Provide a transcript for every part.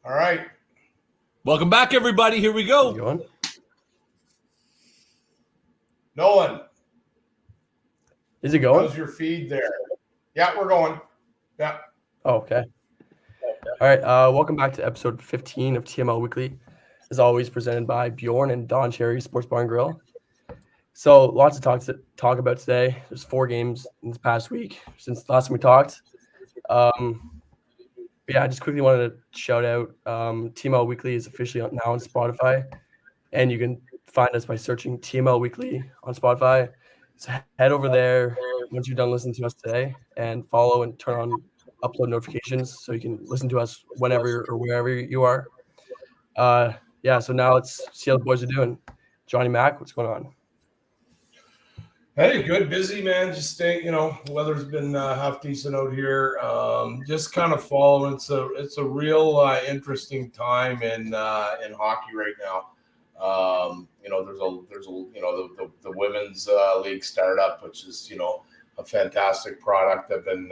All right. Welcome back, everybody. Here we go. You going? Nolan, Is it going? how's your feed there? Yeah, we're going. Yeah. Oh, okay. All right. Welcome back to episode 15 of TML Weekly. As always, presented by Bjorn and Don Cherry Sports Bar and Grill. So lots to talk about today. There's 4 games in this past week since the last time we talked. I just quickly wanted to shout out TML Weekly is officially now on Spotify, and you can find us by searching TML Weekly on Spotify. So head over there once you're done listening to us today and follow and turn on upload notifications so you can listen to us whenever or wherever you are. So now let's see how the boys are doing. Johnny Mac, what's going on? Hey, good, busy, man. Just stay. The weather's been half decent out here. Just kind of following. It's a real interesting time in hockey right now. There's the women's league startup, which is a fantastic product. I've been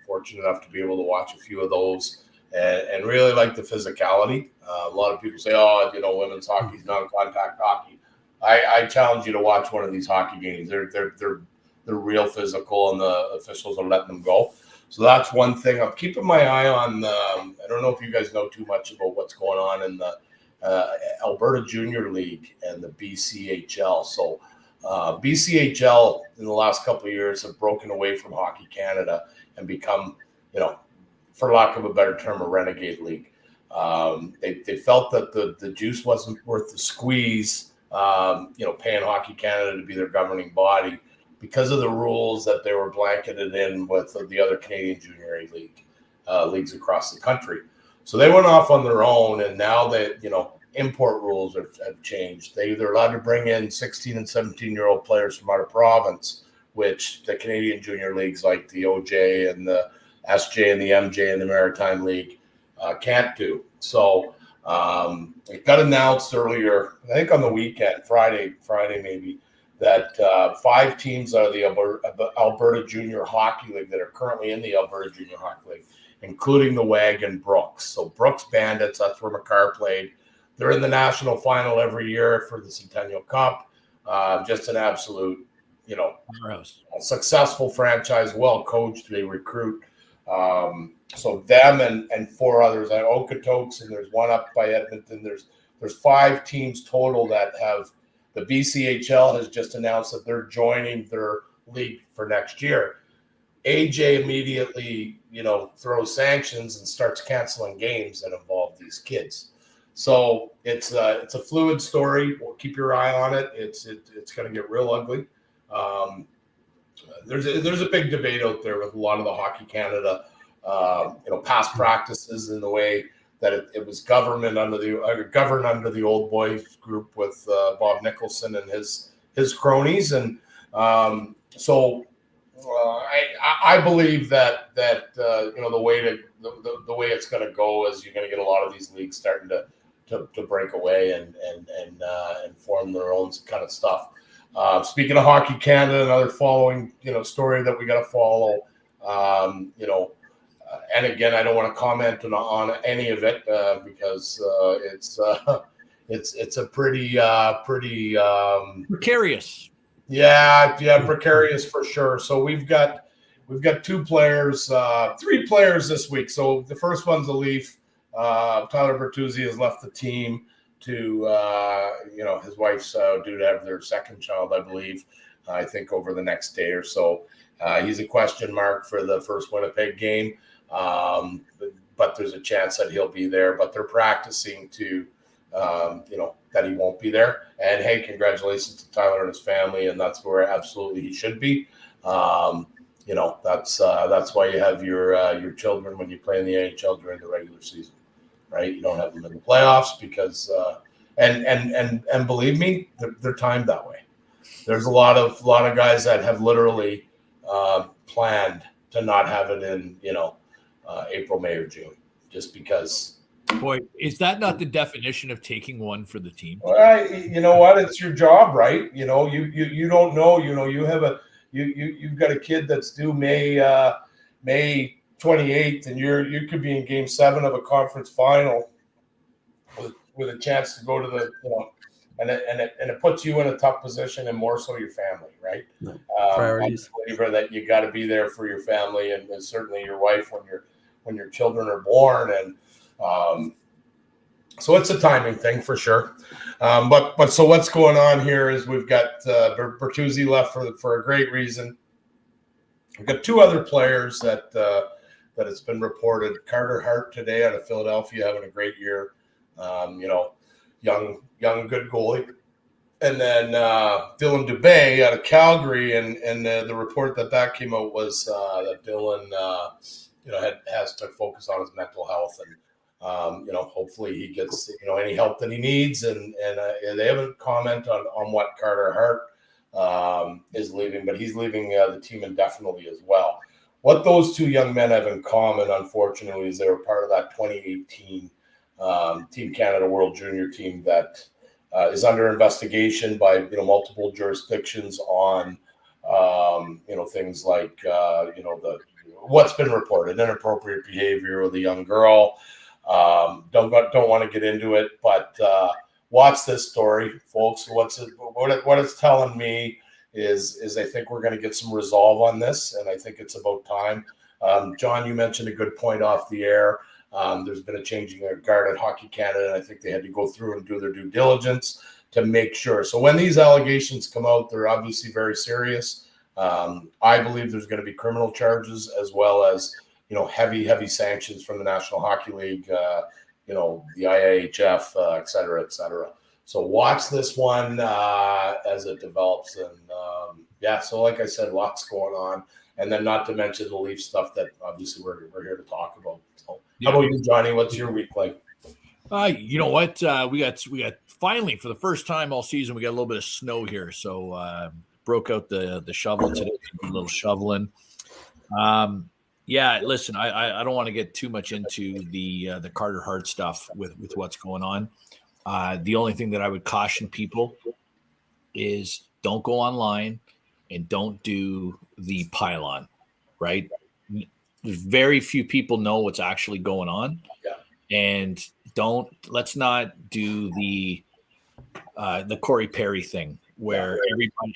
fortunate enough to be able to watch a few of those and really like the physicality. A lot of people say, women's hockey is non-contact hockey. I challenge you to watch one of these hockey games. They're real physical, and the officials are letting them go. So that's one thing I'm keeping my eye on. I don't know if you guys know too much about what's going on in the Alberta Junior League and the BCHL. So BCHL in the last couple of years have broken away from Hockey Canada and become, for lack of a better term, a renegade league. They felt that the juice wasn't worth the squeeze. Paying Hockey Canada to be their governing body because of the rules that they were blanketed in with the other Canadian Junior A leagues across the country. So they went off on their own, and now that import rules have changed. They're allowed to bring in 16 and 17-year-old players from out of province, which the Canadian Junior Leagues like the OJ and the SJ and the MJ and the Maritime League can't do. So it got announced earlier, I think on the weekend, Friday maybe, that 5 teams out of the Alberta Junior Hockey League that are currently in the Alberta Junior Hockey League, including the WAG and Brooks. So Brooks Bandits, that's where McCarr played. They're in the national final every year for the Centennial Cup. Just an absolute, successful franchise, well coached. They recruit. So them and 4 others, Okotoks, and there's one up by Edmonton. There's 5 teams total that have. The BCHL has just announced that they're joining their league for next year. AJ immediately, throws sanctions and starts canceling games that involve these kids. So it's a fluid story. We'll keep your eye on it. It's going to get real ugly. There's a big debate out there with a lot of the Hockey Canada, past practices in the way that it was governed under the old boys group with Bob Nicholson and his cronies, and so I believe that the way it's going to go is you're going to get a lot of these leagues starting to break away and form their own kind of stuff. Speaking of Hockey Canada, another following story that we got to follow. And again, I don't want to comment on any of it because it's a pretty precarious. Yeah, precarious for sure. So we've got 2 players, 3 players this week. So the first one's a Leaf. Tyler Bertuzzi has left the team to his wife's due to have their second child, I believe. I think over the next day or so. He's a question mark for the first Winnipeg game. But there's a chance that he'll be there, but they're practicing to, that he won't be there. And hey, congratulations to Tyler and his family. And that's where absolutely he should be. That's why you have your children when you play in the NHL during the regular season, right? You don't have them in the playoffs because, and believe me, they're timed that way. There's a lot of guys that have literally, planned to not have it in, April, May, or June, just because. Boy, is that not the definition of taking one for the team? Well, you know what? It's your job, right? You don't know. You've got a kid that's due May 28th, and you could be in Game 7 of a conference final, with a chance to go to the, and it puts you in a tough position, and more so your family, right? Priorities. I'm a believer that you got to be there for your family, and certainly your wife when your children are born, and so it's a timing thing for sure. But so what's going on here is we've got Bertuzzi left for a great reason. We've got two other players that it's been reported. Carter Hart today out of Philadelphia having a great year. Young good goalie. And then Dylan Dubé out of Calgary, and the report that came out was that Dylan has to focus on his mental health, and hopefully he gets any help that he needs, and they haven't commented on what Carter Hart is leaving, but he's leaving the team indefinitely as well. What those two young men have in common, unfortunately, is they were part of that 2018 Team Canada World Junior team that is under investigation by multiple jurisdictions on things like what's been reported, inappropriate behavior with a young girl. Don't want to get into it, but watch this story, folks. What it's telling me is I think we're going to get some resolve on this, and I think it's about time. John, you mentioned a good point off the air. There's been a changing of guard at Hockey Canada, and I think they had to go through and do their due diligence to make sure. So when these allegations come out, they're obviously very serious. I believe there's going to be criminal charges as well as heavy sanctions from the National Hockey League, the IIHF, et cetera, et cetera. So watch this one as it develops, and so like I said, lots going on, and then not to mention the Leaf stuff that obviously we're here to talk about. So, how about you, Johnny? What's your week like? You know what? We got finally for the first time all season we got a little bit of snow here, so broke out the shovel today, a little shoveling. Listen, I don't want to get too much into the Carter Hart stuff with what's going on. The only thing that I would caution people is don't go online and don't do the pylon, right? There's very few people know what's actually going on. Yeah. And let's not do the Corey Perry thing where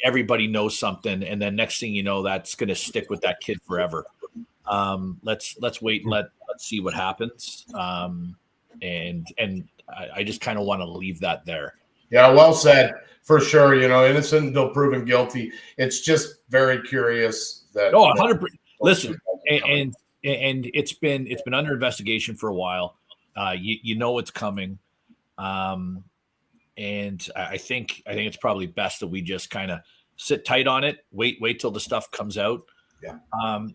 everybody knows something, and then next thing you know, that's going to stick with that kid forever. Let's wait. Let's see what happens. And I just kind of want to leave that there. Yeah, well said, for sure. Innocent until proven guilty. It's just very curious that. 100%. Listen, and it's been under investigation for a while. You know it's coming, and I think it's probably best that we just kind of sit tight on it. Wait till the stuff comes out. Yeah.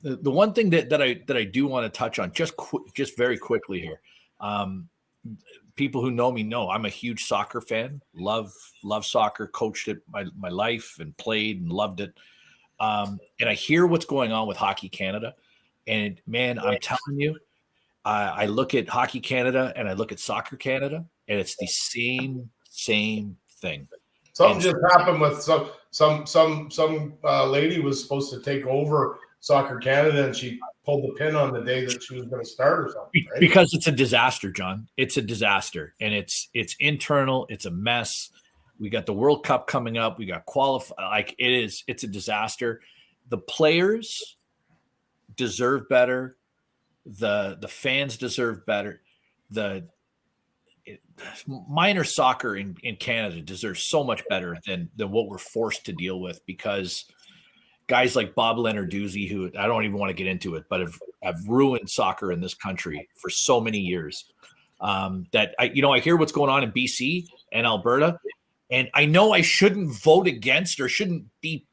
The one thing that I do want to touch on just very quickly here. People who know me know I'm a huge soccer fan. Love soccer. Coached it my life and played and loved it. And I hear what's going on with Hockey Canada, and man, I'm telling you, I look at Hockey Canada and I look at Soccer Canada, and it's the same thing. Something just happened with some lady was supposed to take over Soccer Canada, and she pulled the pin on the day that she was going to start or something. Right? Because it's a disaster, John. It's a disaster, and it's internal. It's a mess. We got the World Cup coming up. We got it's a disaster. The players deserve better. The fans deserve better. The minor soccer in Canada deserves so much better than what we're forced to deal with, because guys like Bob Lenarduzzi, who I don't even want to get into it, but have ruined soccer in this country for so many years. That I hear what's going on in BC and Alberta, and I know I shouldn't vote against or shouldn't be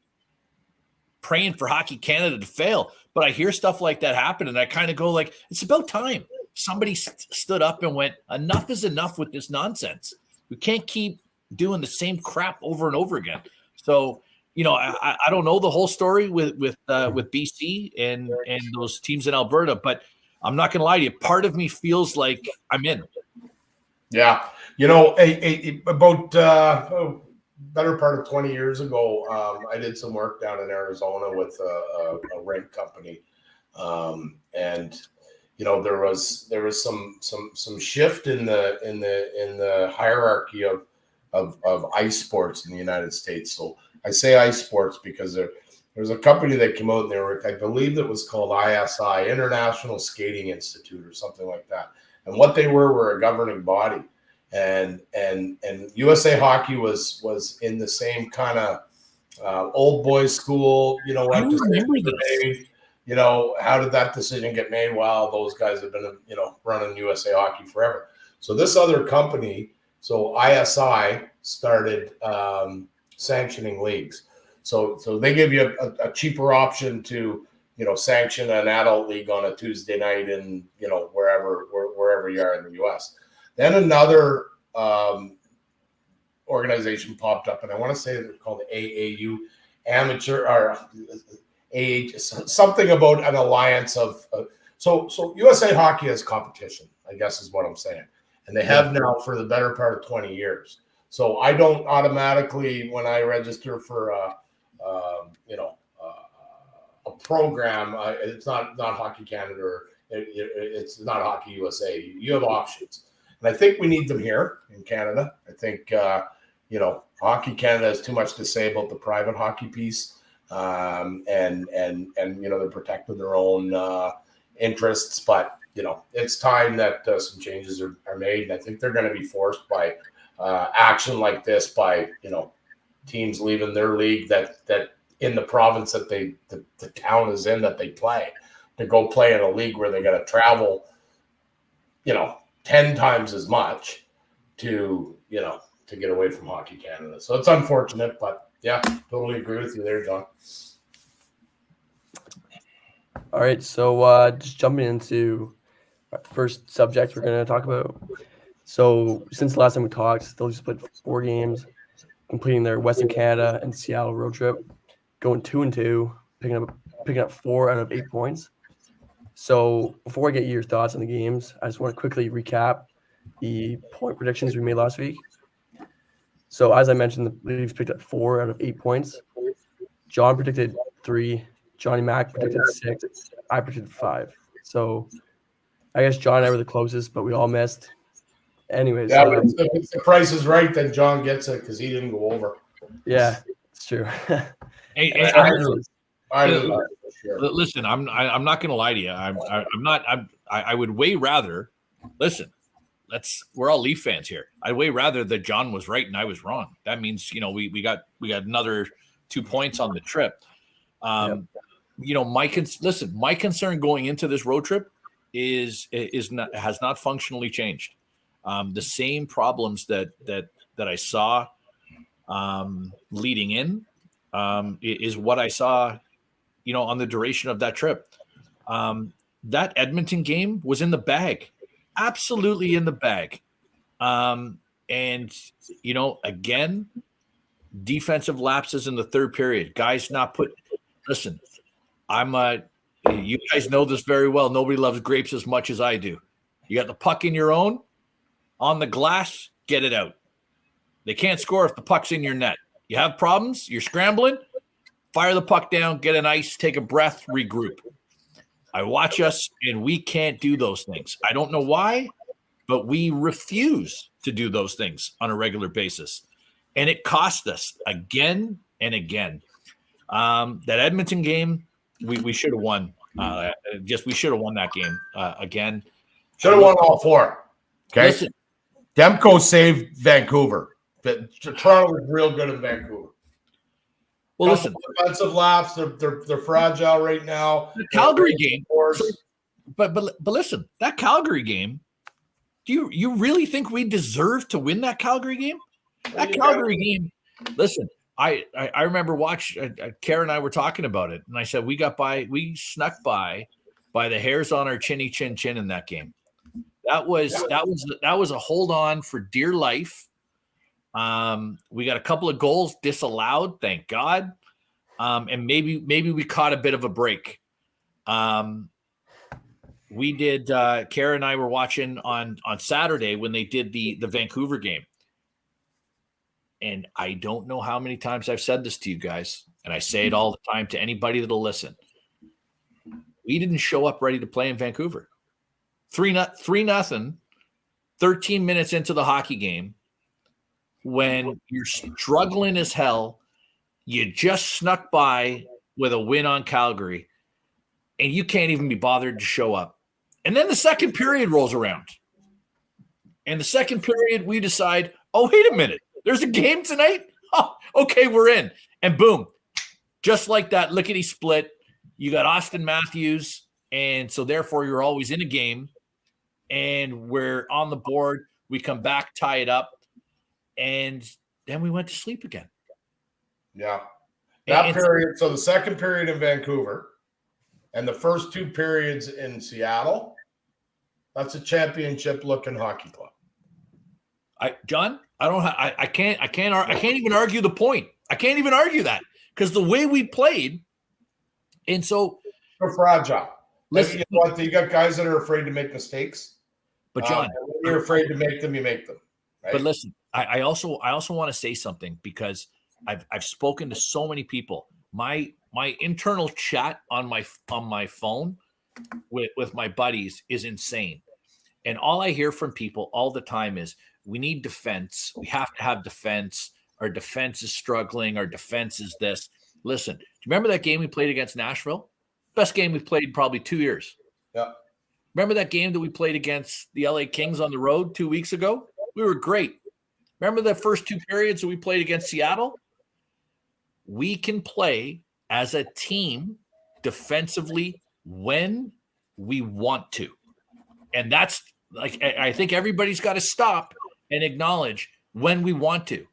praying for Hockey Canada to fail, but I hear stuff like that happen, and I kind of go like, it's about time somebody stood up and went, enough is enough with this nonsense. We can't keep doing the same crap over and over again. So, I don't know the whole story with BC and those teams in Alberta, but I'm not going to lie to you. Part of me feels like I'm in. Yeah. About better part of 20 years ago, I did some work down in Arizona with a rent company. And there was some shift in the hierarchy of ice sports in the United States. So I say ice sports because there was a company that came out and I believe it was called ISI, International Skating Institute, or something like that. And what they were a governing body, and USA Hockey was in the same kind of old boys school. I remember this. How did that decision get made? Well, those guys have been, running USA Hockey forever. So this other company, so ISI, started sanctioning leagues. So they give you a cheaper option to, sanction an adult league on a Tuesday night in, wherever you are in the US. Then another organization popped up, and I want to say they're called AAU, amateur, or something about an alliance of. So USA Hockey has competition, I guess is what I'm saying, and they have now for the better part of 20 years. So I don't automatically, when I register for a program, it's not Hockey Canada, or it's not Hockey USA. You have options, and I think we need them here in Canada. I think Hockey Canada has too much to say about the private hockey piece, and they're protecting their own interests. But it's time that some changes are made, and I think they're going to be forced by action like this, by teams leaving their league that in the province that the town is in that they play, to go play in a league where they got to travel 10 times as much to get away from Hockey Canada. So it's unfortunate, but yeah, totally agree with you there, John. All right, so just jumping into our first subject we're going to talk about. So since the last time we talked, they'll just played 4 games, completing their Western Canada and Seattle road trip, going 2-2, picking up 4 out of 8 points. So before I get your thoughts on the games, I just want to quickly recap the point predictions we made last week. So as I mentioned, the Leafs picked up 4 out of 8 points. John predicted 3. Johnny Mac predicted 6. I predicted 5. So I guess John and I were the closest, but we all missed. Anyways. Yeah, if the price is right, then John gets it because he didn't go over. Yeah, it's true. Listen, I'm not going to lie to you. I would way rather listen. We're all Leaf fans here. I'd way rather that John was right and I was wrong. That means we got another 2 points on the trip. My concern going into this road trip has not functionally changed. The same problems that I saw leading in is what I saw, on the duration of that trip. That Edmonton game was in the bag, absolutely in the bag. And again, defensive lapses in the third period. Guys not put. Listen, you guys know this very well. Nobody loves grapes as much as I do. You got the puck in your own, on the glass, get it out. They can't score if the puck's in your net. You have problems, you're scrambling, fire the puck down, get an ice, take a breath, regroup. I watch us, and we can't do those things. I don't know why, but we refuse to do those things on a regular basis. And it cost us again and again. That Edmonton game, we should have won. We should have won that game again. Should have won all 4. Okay. Listen, Demko saved Vancouver. But Toronto was real good in Vancouver. Well, listen, defensive laps. They're fragile right now. The Calgary game, but listen, that Calgary game. Do you really think we deserve to win that Calgary game? That Calgary game. Listen, I remember Kara and I were talking about it, and I said we snuck by the hairs on our chinny chin in that game. That was a hold on for dear life. We got a couple of goals disallowed, thank God. And maybe we caught a bit of a break. We did. Kara and I were watching on Saturday when they did the Vancouver game. And I don't know how many times I've said this to you guys, and I say it all the time to anybody that'll listen. We didn't show up ready to play in Vancouver. 3-0, 13 minutes into the hockey game, when you're struggling as hell, you just snuck by with a win on Calgary, and you can't even be bothered to show up. And then the second period rolls around. And the second period, we decide, oh, wait a minute, there's a game tonight? Oh, okay, we're in. And boom, just like that lickety split, you got Austin Matthews, and so therefore you're always in a game, and we're on the board. We come back, tie it up, and then we went to sleep again. Yeah. That period, so the second period in Vancouver and the first two periods in Seattle, that's a championship-looking hockey club. John, I can't even argue the point. I can't even argue that because the way we played, and so they're fragile. Listen, you know what? You got guys that are afraid to make mistakes. But John, when you're afraid to make them, you make them. Right? But listen, I also want to say something because I've spoken to so many people. My internal chat on my phone with my buddies is insane. And all I hear from people all the time is we need defense. We have to have defense. Our defense is struggling. Our defense is this. Listen, do you remember that game we played against Nashville? Best game we've played in probably 2 years. Yeah. Remember that game that we played against the LA Kings on the road 2 weeks ago? We were great. Remember the first two periods that we played against Seattle? We can play as a team defensively when we want to. And that's like, I think everybody's got to stop and acknowledge when we want to.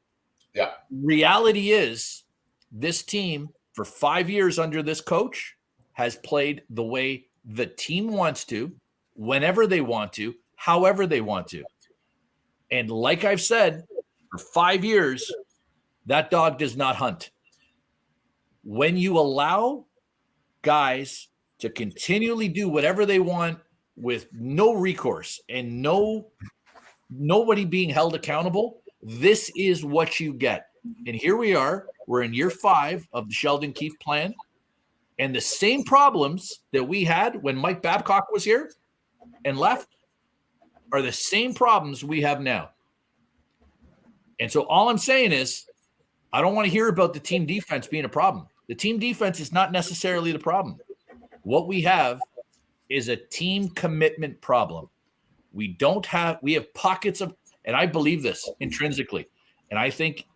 Yeah. Reality is this team for 5 years under this coach has played the way the team wants to, whenever they want to, however they want to. And like I've said, for 5 years, that dog does not hunt. When you allow guys to continually do whatever they want with no recourse and nobody being held accountable, this is what you get. And here we are. We're in year 5 of the Sheldon Keefe plan. And the same problems that we had when Mike Babcock was here and left are the same problems we have now. And so all I'm saying is I don't want to hear about the team defense being a problem. The team defense is not necessarily the problem. What we have is a team commitment problem. We have pockets of, and I believe this intrinsically, and I think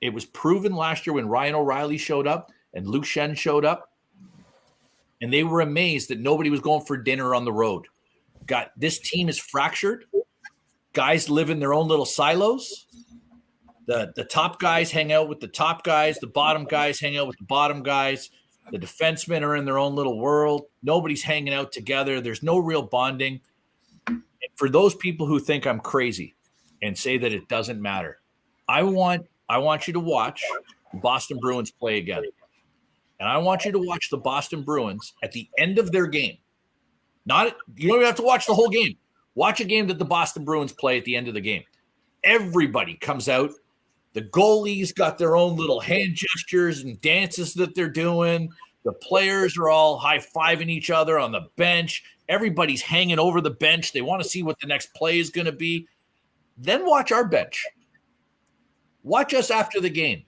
it was proven last year when Ryan O'Reilly showed up and Luke Shen showed up, and they were amazed that nobody was going for dinner on the road. This team is fractured. Guys live in their own little silos. The top guys hang out with the top guys. The bottom guys hang out with the bottom guys. The defensemen are in their own little world. Nobody's hanging out together. There's no real bonding. And for those people who think I'm crazy and say that it doesn't matter, I want you to watch the Boston Bruins play again. And I want you to watch the Boston Bruins at the end of their game. You don't even have to watch the whole game. Watch a game that the Boston Bruins play at the end of the game. Everybody comes out. The goalies got their own little hand gestures and dances that they're doing. The players are all high-fiving each other on the bench. Everybody's hanging over the bench. They want to see what the next play is going to be. Then watch our bench. Watch us after the game.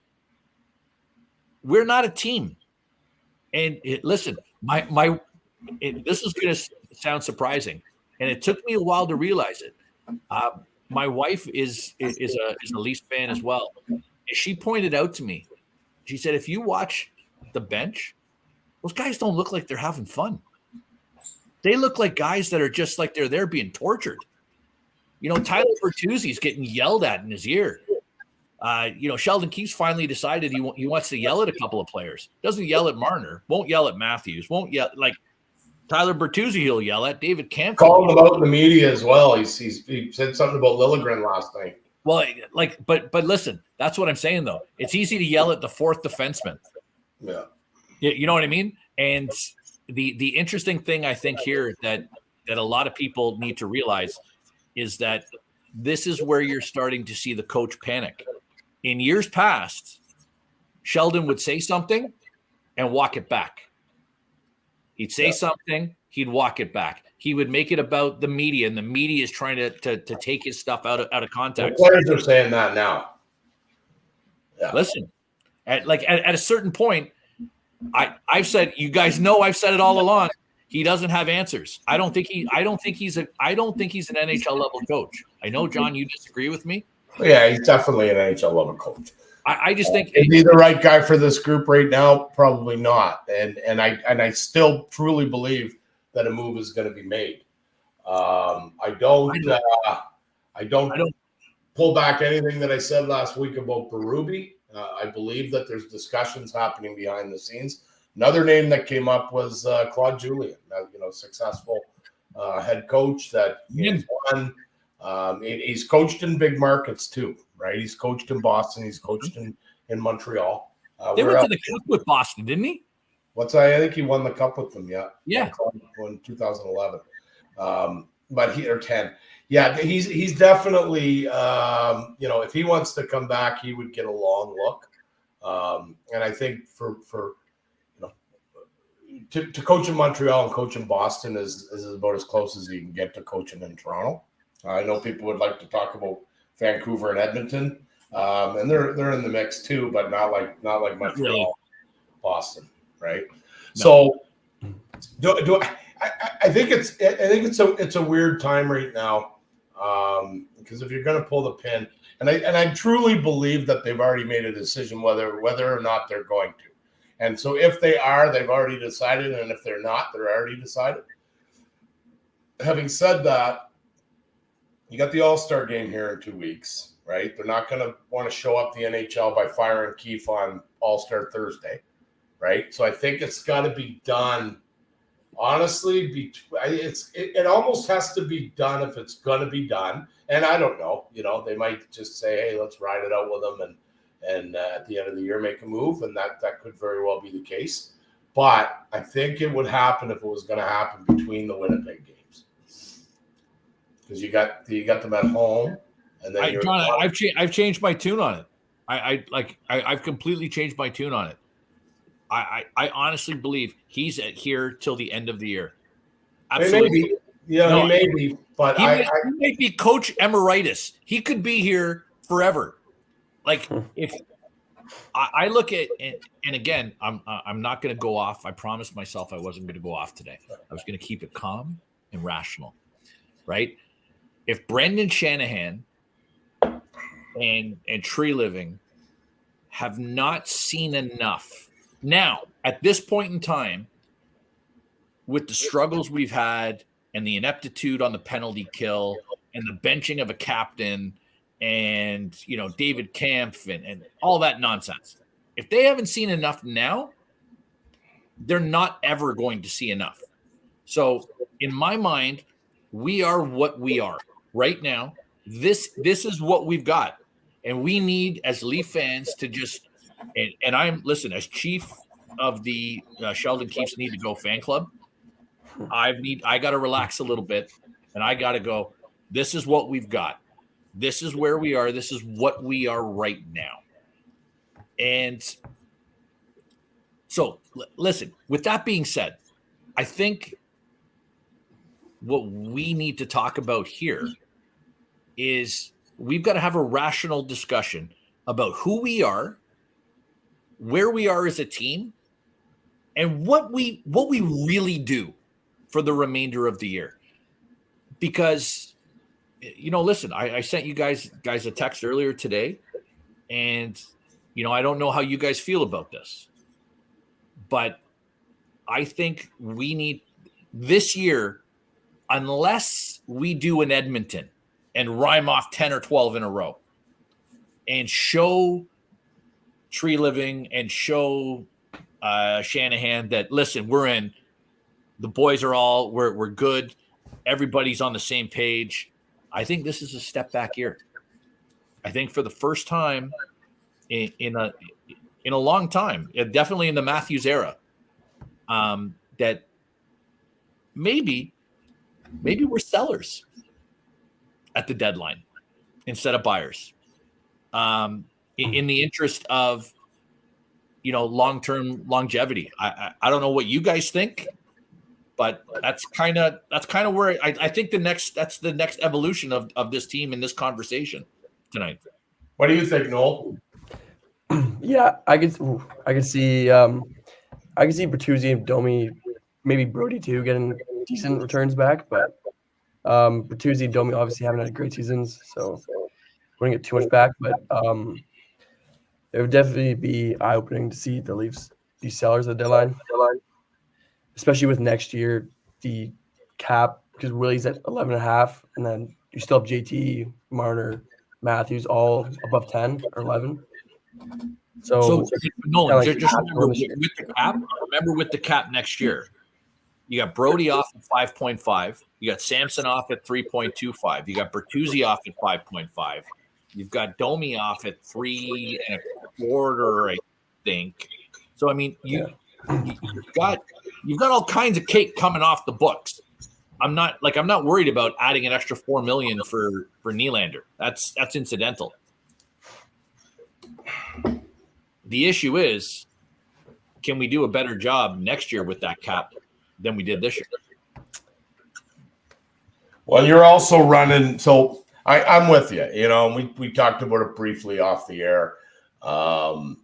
We're not a team. And listen, this is going to sound surprising, and it took me a while to realize it. My wife is a Leafs fan as well. And she pointed out to me, she said, if you watch the bench, those guys don't look like they're having fun. They look like guys that are just like they're there being tortured. Tyler Bertuzzi's getting yelled at in his ear. Sheldon Keefe finally decided he wants to yell at a couple of players. Doesn't yell at Marner, won't yell at Matthews, won't yell like Tyler Bertuzzi. He'll yell at David Campbell. Calling him out in the media as well. He said something about Liljegren last night. Well, but listen, that's what I'm saying though. It's easy to yell at the fourth defenseman. Yeah, you know what I mean. And the interesting thing I think here that a lot of people need to realize is that this is where you're starting to see the coach panic. In years past, Sheldon would say something and walk it back. He'd say something, he'd walk it back. he would make it about the media, and the media is trying to take his stuff out of The context. players are saying that now. Yeah. Listen, at a certain point, I've said, you guys know I've said it all along. He doesn't have answers. I don't think he's an NHL level coach. I know, John, you disagree with me. Yeah, he's definitely an NHL level coach. I just think is he the right guy for this group right now? Probably not. And I still truly believe that a move is going to be made. I don't pull back anything that I said last week about Berube. I believe that there's discussions happening behind the scenes. Another name that came up was Claude Julien, successful head coach that he's won. He's coached in big markets too, right? He's coached in Boston. He's coached in Montreal. They went to the Cup with Boston, didn't he? I think he won the Cup with them. Yeah. In 2011. But he or 10. Yeah, he's definitely if he wants to come back, he would get a long look. And I think for to coach in Montreal and coach in Boston is about as close as you can get to coaching in Toronto. I know people would like to talk about Vancouver and Edmonton, and they're in the mix too, but not like Montreal, really. Boston, right? No. So, I think it's a weird time right now, because if you're going to pull the pin, and I truly believe that they've already made a decision whether or not they're going to. And so if they are, they've already decided. And if they're not, they're already decided. Having said that, you got the All-Star game here in 2 weeks, right? They're not going to want to show up the NHL by firing Keefe on All-Star Thursday, right? So I think it's got to be done. Honestly, it almost has to be done if it's going to be done. And I don't know. They might just say, hey, let's ride it out with them and at the end of the year make a move, and that could very well be the case. But I think it would happen if it was going to happen between the Winnipeg games, because you got them at home, and then John, I've changed my tune on it. I've completely changed my tune on it. I honestly believe he's here till the end of the year. Absolutely. He may be, but he may be coach emeritus. He could be here forever. Like, if I look at it, and again, I'm not going to go off. I promised myself I wasn't going to go off today. I was going to keep it calm and rational, right? If Brendan Shanahan and Tree Living have not seen enough now at this point in time, with the struggles we've had and the ineptitude on the penalty kill and the benching of a captain and David Kampf and all that nonsense. If they haven't seen enough now, they're not ever going to see enough. So in my mind, we are what we are right now. This is what we've got. And we need, as Leaf fans, to just and as chief of the Sheldon Keefe's Need to Go fan club, I got to relax a little bit, and I got to go, this is what we've got. This is where we are. This is what we are right now. And so, listen, with that being said, I think what we need to talk about here is we've got to have a rational discussion about who we are, where we are as a team, and what we really do for the remainder of the year. Because listen, I sent you guys a text earlier today, and I don't know how you guys feel about this, but I think we need this year, unless we do an Edmonton and rhyme off 10 or 12 in a row and show Tree Living and show Shanahan that, listen, we're in, the boys are all, we're good, everybody's on the same page. I think this is a step back year. I think for the first time in a long time, definitely in the Matthews era, that maybe we're sellers at the deadline instead of buyers. In the interest of long-term longevity. I don't know what you guys think, But that's kind of where I think that's the next evolution of this team in this conversation tonight. What do you think, Noel? Yeah, I can see Bertuzzi and Domi, maybe Brody too, getting decent returns back, but Bertuzzi and Domi obviously haven't had great seasons, so wouldn't get too much back. But it would definitely be eye-opening to see the Leafs be sellers at the deadline, especially with next year the cap, because Willie's at 11.5, and then you still have JT, Marner, Matthews all above 10 or 11. So Nolan, just remember with the cap. Remember with the cap next year, you got Brody off at 5.5. You got Samson off at 3.25. You got Bertuzzi off at 5.5. You've got Domi off at 3.25, I think. So I mean, you've got all kinds of cake coming off the books. I'm not worried about adding an extra $4 million for Nylander. That's incidental. The issue is, can we do a better job next year with that cap than we did this year? Well, you're also running. So I'm with you. You know, we talked about it briefly off the air. You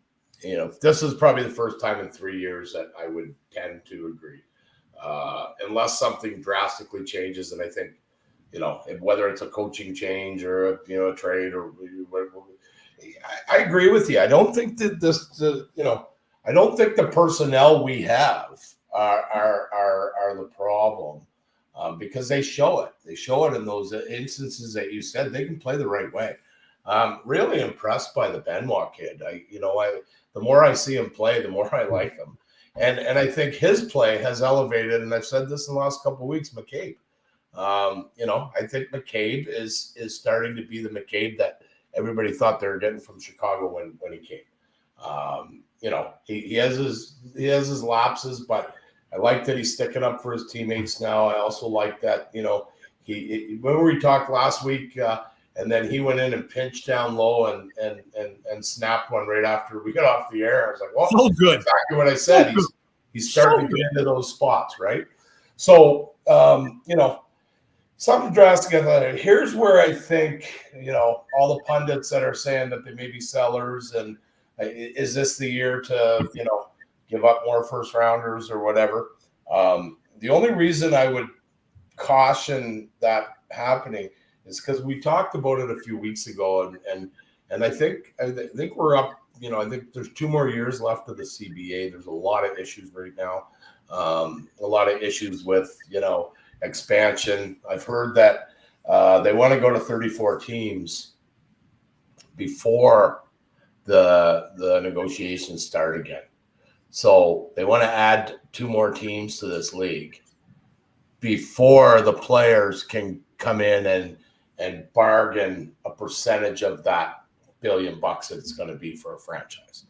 know, this is probably the first time in 3 years that I would tend to agree, unless something drastically changes. And I think, you know, whether it's a coaching change or a trade or whatever, I agree with you. I don't think that I don't think the personnel we have are the problem, because they show it. They show it in those instances that you said. They can play the right way. Really impressed by the Benoit kid. The more I see him play, the more I like him. And I think his play has elevated, and I've said this in the last couple of weeks, McCabe. I think McCabe is starting to be the McCabe that everybody thought they were getting from Chicago when he came. He has his lapses, but I like that he's sticking up for his teammates now. I also like that, remember we talked last week, and then he went in and pinched down low and snapped one right after we got off the air. I was like, well, so good. Exactly what I said. He's starting to get into those spots, right? So, something drastic. Here's where I think, all the pundits that are saying that they may be sellers, and is this the year to, give up more first rounders or whatever? The only reason I would caution that happening is because we talked about it a few weeks ago, and I think we're up. I think there's 2 more years left of the CBA. There's a lot of issues right now. A lot of issues with expansion. I've heard that they want to go to 34 teams before the negotiations start again. So they want to add 2 more teams to this league before the players can come in and bargain a percentage of that $1 billion that it's going to be for a franchise,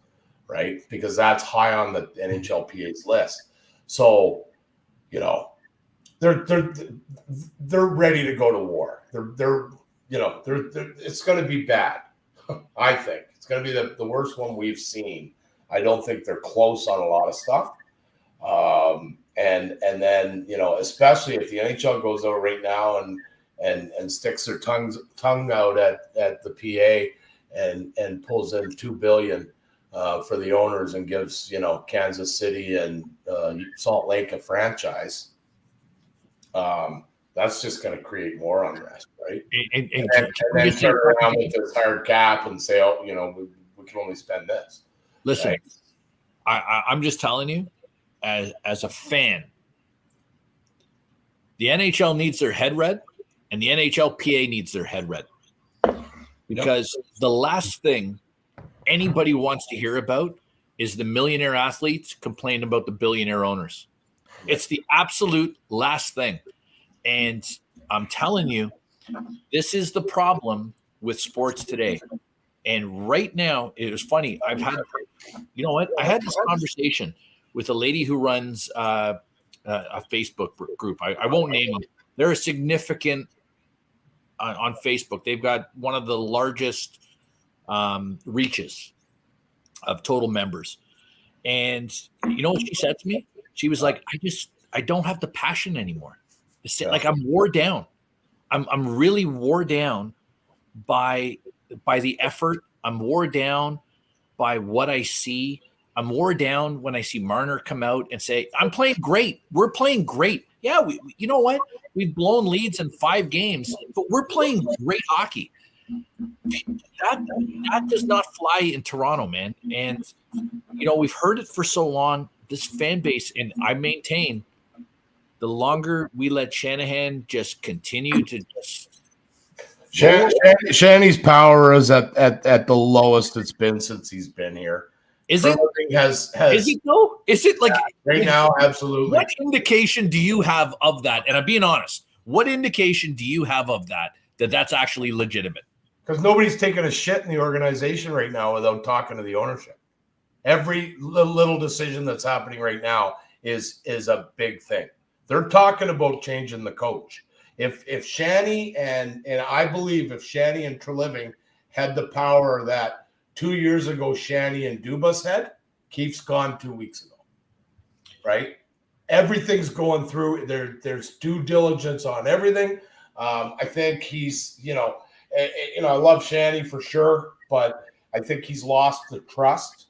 right? Because that's high on the NHLPA's list. So, they're ready to go to war. It's going to be bad. I think it's going to be the worst one we've seen. I don't think they're close on a lot of stuff. And then, especially if the NHL goes over right now and sticks their tongue out at the PA and pulls in $2 billion for the owners and gives, Kansas City and Salt Lake a franchise. That's just going to create more unrest, right? And then turn around with this hard cap and say, we can only spend this. Listen, right? I'm just telling you, as a fan, the NHL needs their head read, and the NHLPA needs their head read. Because the last thing anybody wants to hear about is the millionaire athletes complaining about the billionaire owners. It's the absolute last thing. And I'm telling you, this is the problem with sports today. And right now, it was funny. I had this conversation with a lady who runs a Facebook group. I won't name them. They're a significant on Facebook. They've got one of the largest reaches of total members. And you know what she said to me? She was like, I don't have the passion anymore. Yeah. Like I'm wore down. I'm really wore down by the effort. I'm wore down by what I see. I'm wore down when I see Marner come out and say, I'm playing great. We're playing great. Yeah, you know what? We've blown leads in 5 games, but we're playing great hockey. That does not fly in Toronto, man. And, we've heard it for so long, this fan base, and I maintain the longer we let Shanahan just continue to just Shanny's power is at the lowest it's been since he's been here. Is it though? Is it like right now? Absolutely. What indication do you have of that? And I'm being honest. What indication do you have of that that's actually legitimate? Because nobody's taking a shit in the organization right now without talking to the ownership. Every little decision that's happening right now is a big thing. They're talking about changing the coach. If Shanny and I believe if Shanny and Treliving had the power that 2 years ago Shanny and Dubas had, Keefe's gone 2 weeks ago. Right? Everything's going through. There's due diligence on everything. I think he's, I love Shanny for sure, but I think he's lost the trust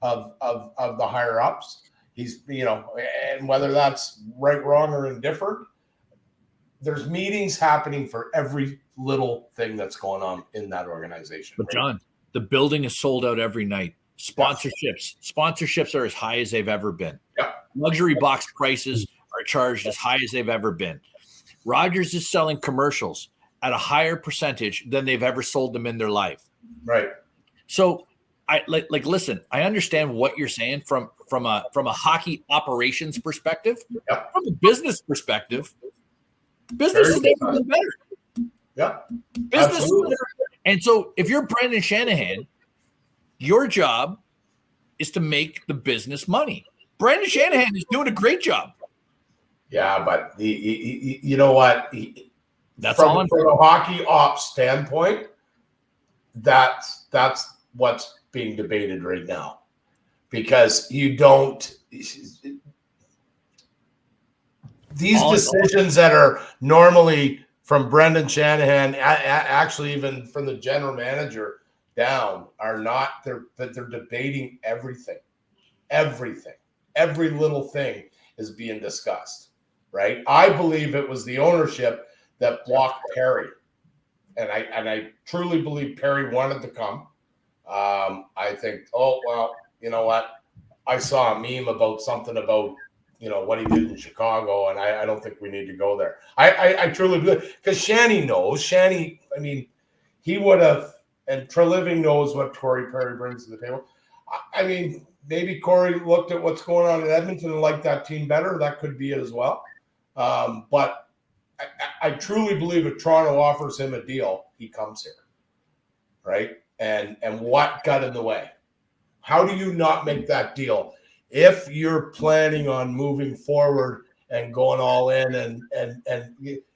of the higher ups. He's, and whether that's right, wrong, or indifferent, there's meetings happening for every little thing that's going on in that organization. But John, the building is sold out every night. Sponsorships are as high as they've ever been. Yeah. Luxury box prices are charged as high as they've ever been. Rogers is selling commercials at a higher percentage than they've ever sold them in their life. Right. So I listen, I understand what you're saying from a hockey operations perspective. Yep. From a business perspective, business has never been better. Yeah. Business is better. And so if you're Brendan Shanahan, your job is to make the business money. Brendan Shanahan is doing a great job. Yeah, but you know what? That's from, all I'm from a hockey ops standpoint, that's what's being debated right now. Because you don't these decisions that are normally from Brendan Shanahan, actually even from the general manager down, are not. They're debating everything. Every little thing is being discussed, right? I believe it was the ownership that blocked Perry, and I truly believe Perry wanted to come. I think, oh well, you know what? I saw a meme about something about what he did in Chicago, and I don't think we need to go there. I truly believe, because Shanny knows. Shanny, I mean, he would have, and Treliving knows what Corey Perry brings to the table. I mean, maybe Corey looked at what's going on in Edmonton and liked that team better. That could be it as well. But I truly believe if Toronto offers him a deal, he comes here, right? And what got in the way? How do you not make that deal if you're planning on moving forward and going all in? And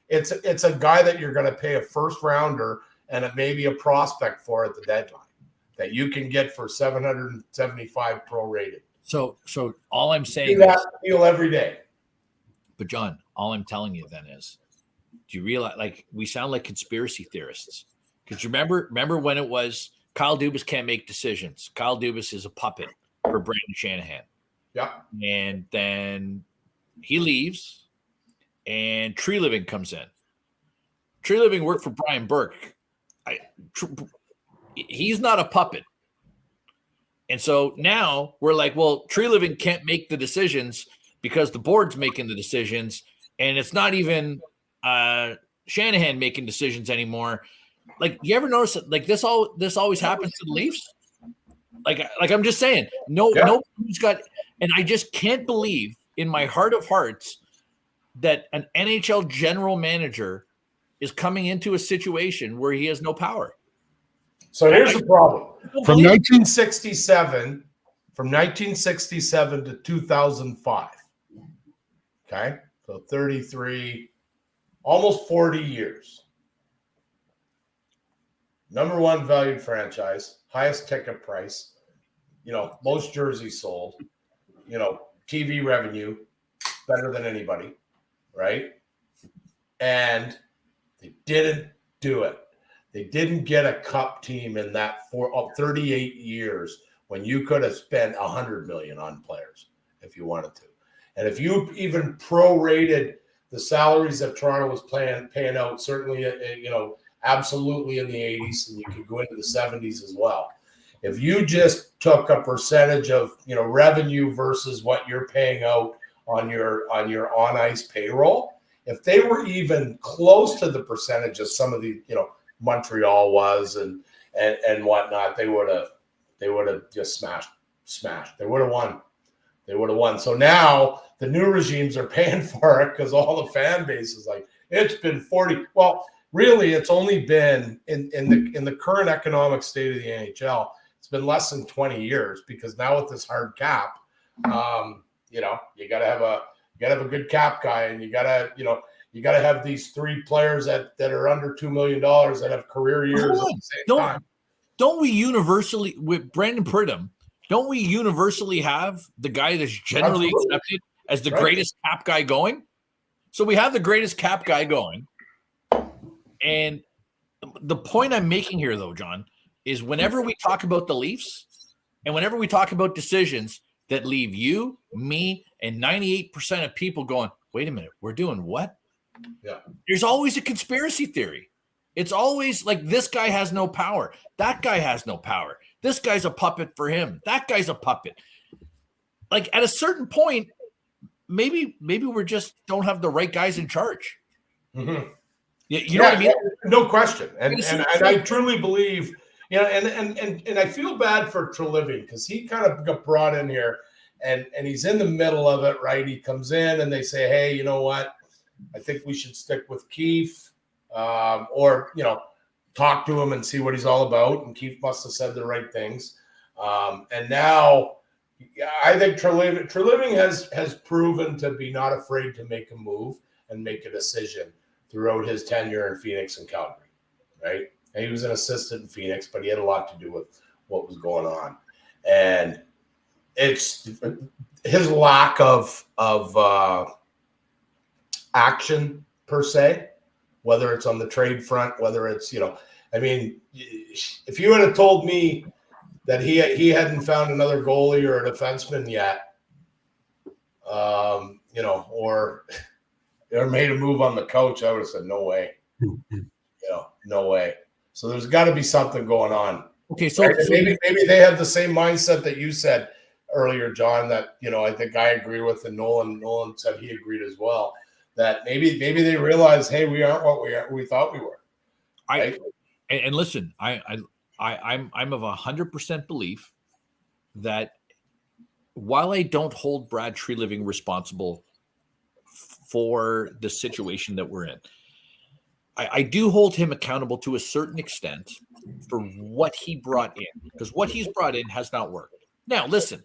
it's a guy that you're going to pay a first rounder and it may be a prospect for at the deadline that you can get for $775 prorated. So all I'm saying do that deal every day. But John, all I'm telling you then is, do you realize, like, we sound like conspiracy theorists? Because you remember when it was Kyle Dubas can't make decisions. Kyle Dubas is a puppet for Brendan Shanahan. Yeah. And then he leaves and Treliving comes in. Treliving worked for Brian Burke. He's not a puppet. And so now we're like, well, Treliving can't make the decisions because the board's making the decisions, and it's not even Shanahan making decisions anymore. Like, you ever notice that, like, this always happens to the Leafs? Like I'm just saying, nobody's got, and I just can't believe in my heart of hearts that an NHL general manager is coming into a situation where he has no power. So here's the problem. From 1967 to 2005. Okay? So 33, almost 40 years. Number one valued franchise, highest ticket price, most jerseys sold, TV revenue, better than anybody, right? And they didn't do it. They didn't get a cup team in that 38 years when you could have spent $100 million on players if you wanted to. And if you even prorated the salaries that Toronto was paying out, certainly, absolutely in the 80s, and you could go into the 70s as well. If you just took a percentage of, revenue versus what you're paying out on your on ice payroll, if they were even close to the percentage of some of the, Montreal was and whatnot, they would have just smashed. They would have won. So now the new regimes are paying for it because all the fan base is like, it's been 40. Well, really, it's only been in the current economic state of the NHL. It's been less than 20 years because now with this hard cap, you got to have a good cap guy, and you got to have these three players that are under $2 million that have career years at the same time. Don't we universally, with Brandon Pridham, don't we universally have the guy that's generally accepted as the greatest cap guy going? So we have the greatest cap guy going. And the point I'm making here, though, John, is whenever we talk about the Leafs and whenever we talk about decisions that leave you, me, and 98% of people going, wait a minute, we're doing what? Yeah. There's always a conspiracy theory. It's always like this guy has no power. That guy has no power. This guy's a puppet for him. That guy's a puppet. Like at a certain point, maybe we just don't have the right guys in charge. Mm-hmm. You know what I mean? No question. And I truly believe, and I feel bad for Treliving because he kind of got brought in here and he's in the middle of it, right? He comes in and they say, hey, you know what? I think we should stick with Keefe, or talk to him and see what he's all about. And Keefe must have said the right things. And now I think Treliving has proven to be not afraid to make a move and make a decision throughout his tenure in Phoenix and Calgary, right? And he was an assistant in Phoenix, but he had a lot to do with what was going on. And it's his lack of action per se, whether it's on the trade front, whether it's, if you had told me that he hadn't found another goalie or a defenseman yet, or made a move on the coach, I would have said, no way. No way. So there's got to be something going on. Okay, so, right? Maybe they have the same mindset that you said earlier, John, that, I think I agree with, and Nolan said he agreed as well, that maybe they realize, hey, we aren't what we thought we were. Right? And listen, I'm of 100% belief that while I don't hold Brad Treliving responsible for the situation that we're in, I do hold him accountable to a certain extent for what he brought in, because what he's brought in has not worked. Now, listen,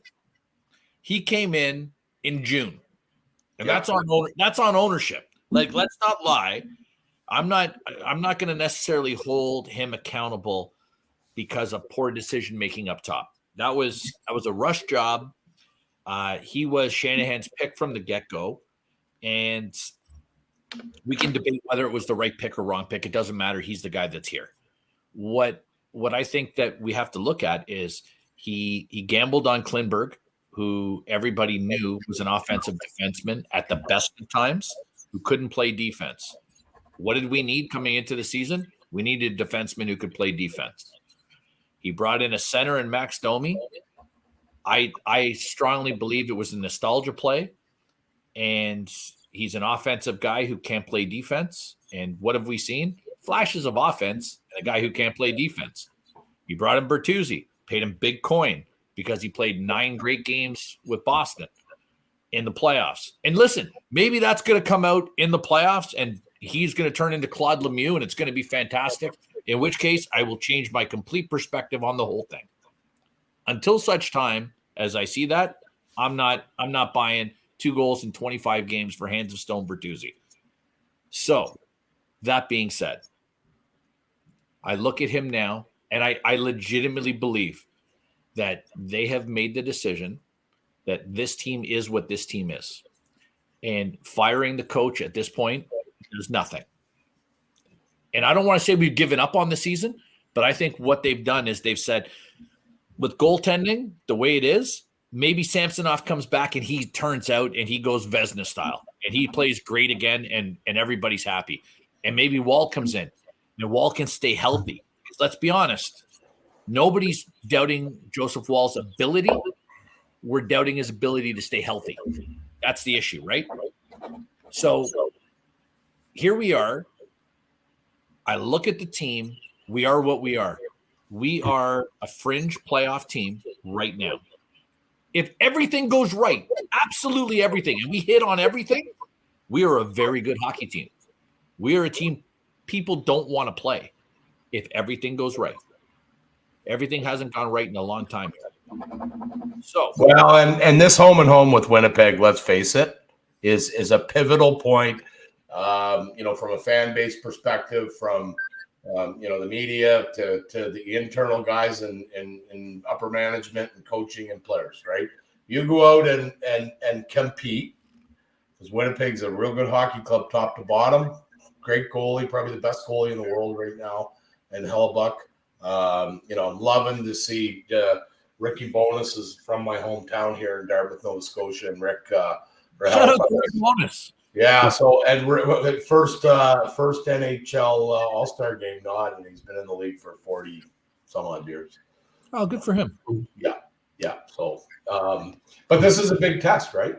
he came in June, and that's on ownership. Like, let's not lie. I'm not going to necessarily hold him accountable because of poor decision making up top. That was a rush job. He was Shanahan's pick from the get-go, and we can debate whether it was the right pick or wrong pick. It doesn't matter. He's the guy that's here. What I think that we have to look at is he gambled on Klingberg, who everybody knew was an offensive defenseman at the best of times, who couldn't play defense. What did we need coming into the season? We needed a defenseman who could play defense. He brought in a center in Max Domi. I strongly believe it was a nostalgia play, and he's an offensive guy who can't play defense. And what have we seen? Flashes of offense and a guy who can't play defense. You brought in Bertuzzi, paid him big coin because he played 9 great games with Boston in the playoffs. And listen, maybe that's going to come out in the playoffs and he's going to turn into Claude Lemieux and it's going to be fantastic, in which case I will change my complete perspective on the whole thing. Until such time as I see that, I'm not buying 2 goals in 25 games for Hands of Stone Bertuzzi. So, that being said, I look at him now, and I legitimately believe that they have made the decision that this team is what this team is. and firing the coach at this point does nothing. And I don't want to say we've given up on the season, but I think what they've done is they've said, with goaltending the way it is, maybe Samsonov comes back and he turns out and he goes Vezina style and he plays great again and everybody's happy. And maybe Woll comes in and Woll can stay healthy. Because let's be honest, nobody's doubting Joseph Woll's ability. We're doubting his ability to stay healthy. That's the issue, right? So here we are. I look at the team. We are what we are. We are a fringe playoff team right now. If everything goes right, absolutely everything, and we hit on everything, we are a very good hockey team. We are a team people don't want to play if everything goes right. Everything hasn't gone right in a long time. So, well, and this home and home with Winnipeg, let's face it, is a pivotal point. From a fan base perspective, from the media to the internal guys and upper management and coaching and players, right? You go out and compete, because Winnipeg's a real good hockey club top to bottom. Great goalie, probably the best goalie in the world right now, and Hellebuck. I'm loving to see Ricky Bonus is from my hometown here in Dartmouth, Nova Scotia, and Rick. Shout out to Rick Bonus. Yeah, so and first NHL All-Star game nod, and he's been in the league for 40 some odd years. Oh, good for him. Yeah. So, but this is a big test, right?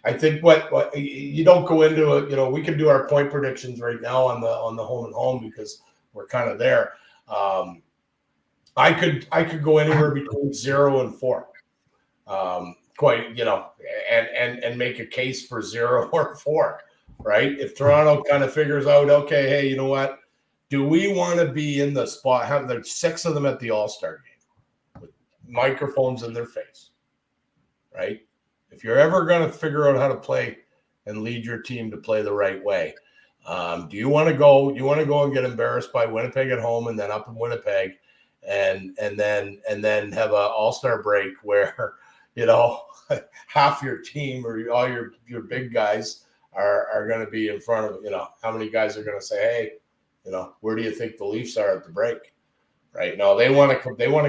I think what you don't go into it. We can do our point predictions right now on the home and home because we're kind of there. I could go anywhere between 0 and 4. And make a case for 0 or 4, right? If Toronto kind of figures out, okay, hey, you know what? Do we want to be in the spot? Have there 6 of them at the All-Star game with microphones in their face, right? If you're ever going to figure out how to play and lead your team to play the right way, do you want to go? You want to go and get embarrassed by Winnipeg at home and then up in Winnipeg, and then have an All-Star break where half your team or all your big guys are going to be in front of, how many guys are going to say, hey, where do you think the Leafs are at the break? Right? No, they want to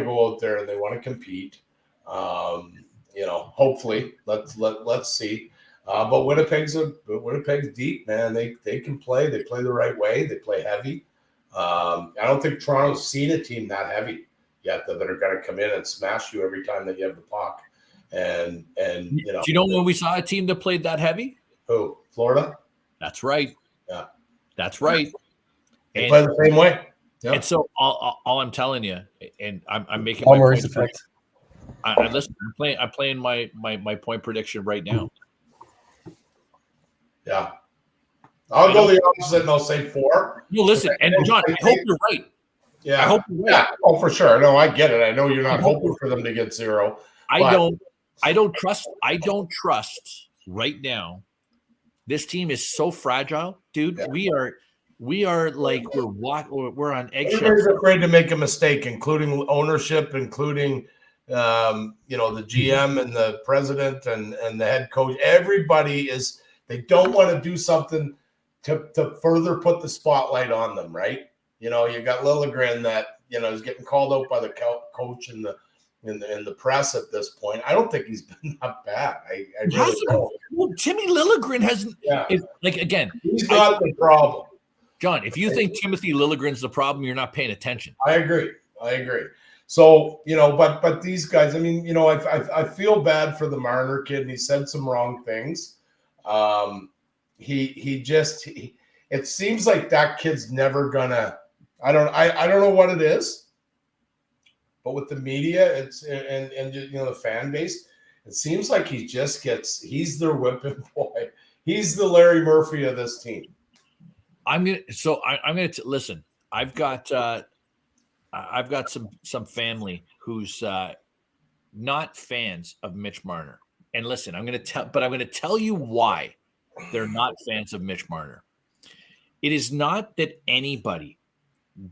go out there and they want to compete. Hopefully let's see. But Winnipeg's deep, man. They can play. They play the right way. They play heavy. I don't think Toronto's seen a team that heavy yet that are going to come in and smash you every time that you have the puck. And do you know when we saw a team that played that heavy? Who? Florida? That's right. Yeah, that's right. They play the same way. Yeah. And so all I'm telling you, and I'm making Paul my Maurice point. effect. I listen. I'm playing my point prediction right now. Yeah, I'll go the opposite and I'll say 4. No, listen, and John, I hope you're right. Yeah, I hope you're right. Yeah. Oh, for sure. No, I get it. I know you're not hoping for them to get 0. I don't trust right now. This team is so fragile, dude. Yeah. We are like we're on eggshells. Everybody's afraid to make a mistake, including ownership, including the GM and the president and the head coach. Everybody they don't want to do something to further put the spotlight on them, right? You got Liljegren that is getting called out by the coach and the press at this point. I don't think he's been that bad. I really don't. Well, Timmy Liljegren hasn't. Yeah. Again, he's not the problem. John, if you think Timothy Liljegren's the problem, you're not paying attention. I agree. So but these guys. I mean, I feel bad for the Marner kid. And he said some wrong things. It seems like that kid's never gonna. I don't know what it is. But with the media, it's and the fan base, it seems like he's their whipping boy. He's the Larry Murphy of this team. I'm gonna listen. I've got some family who's not fans of Mitch Marner. And listen, I'm gonna tell you why they're not fans of Mitch Marner. It is not that anybody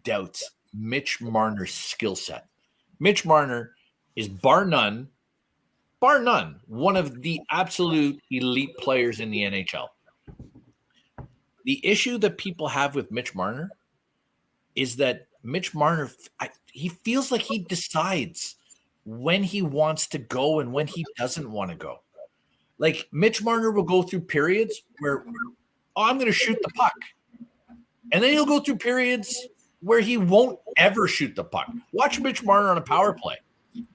doubts Mitch Marner's skill set. Mitch Marner is bar none bar none, one of the absolute elite players in the NHL. The issue that people have with Mitch Marner is that Mitch Marner, he feels like he decides when he wants to go and when he doesn't want to go. Like Mitch Marner will go through periods where, I'm going to shoot the puck. And then he'll go through periods where he won't ever shoot the puck. Watch Mitch Marner on a power play.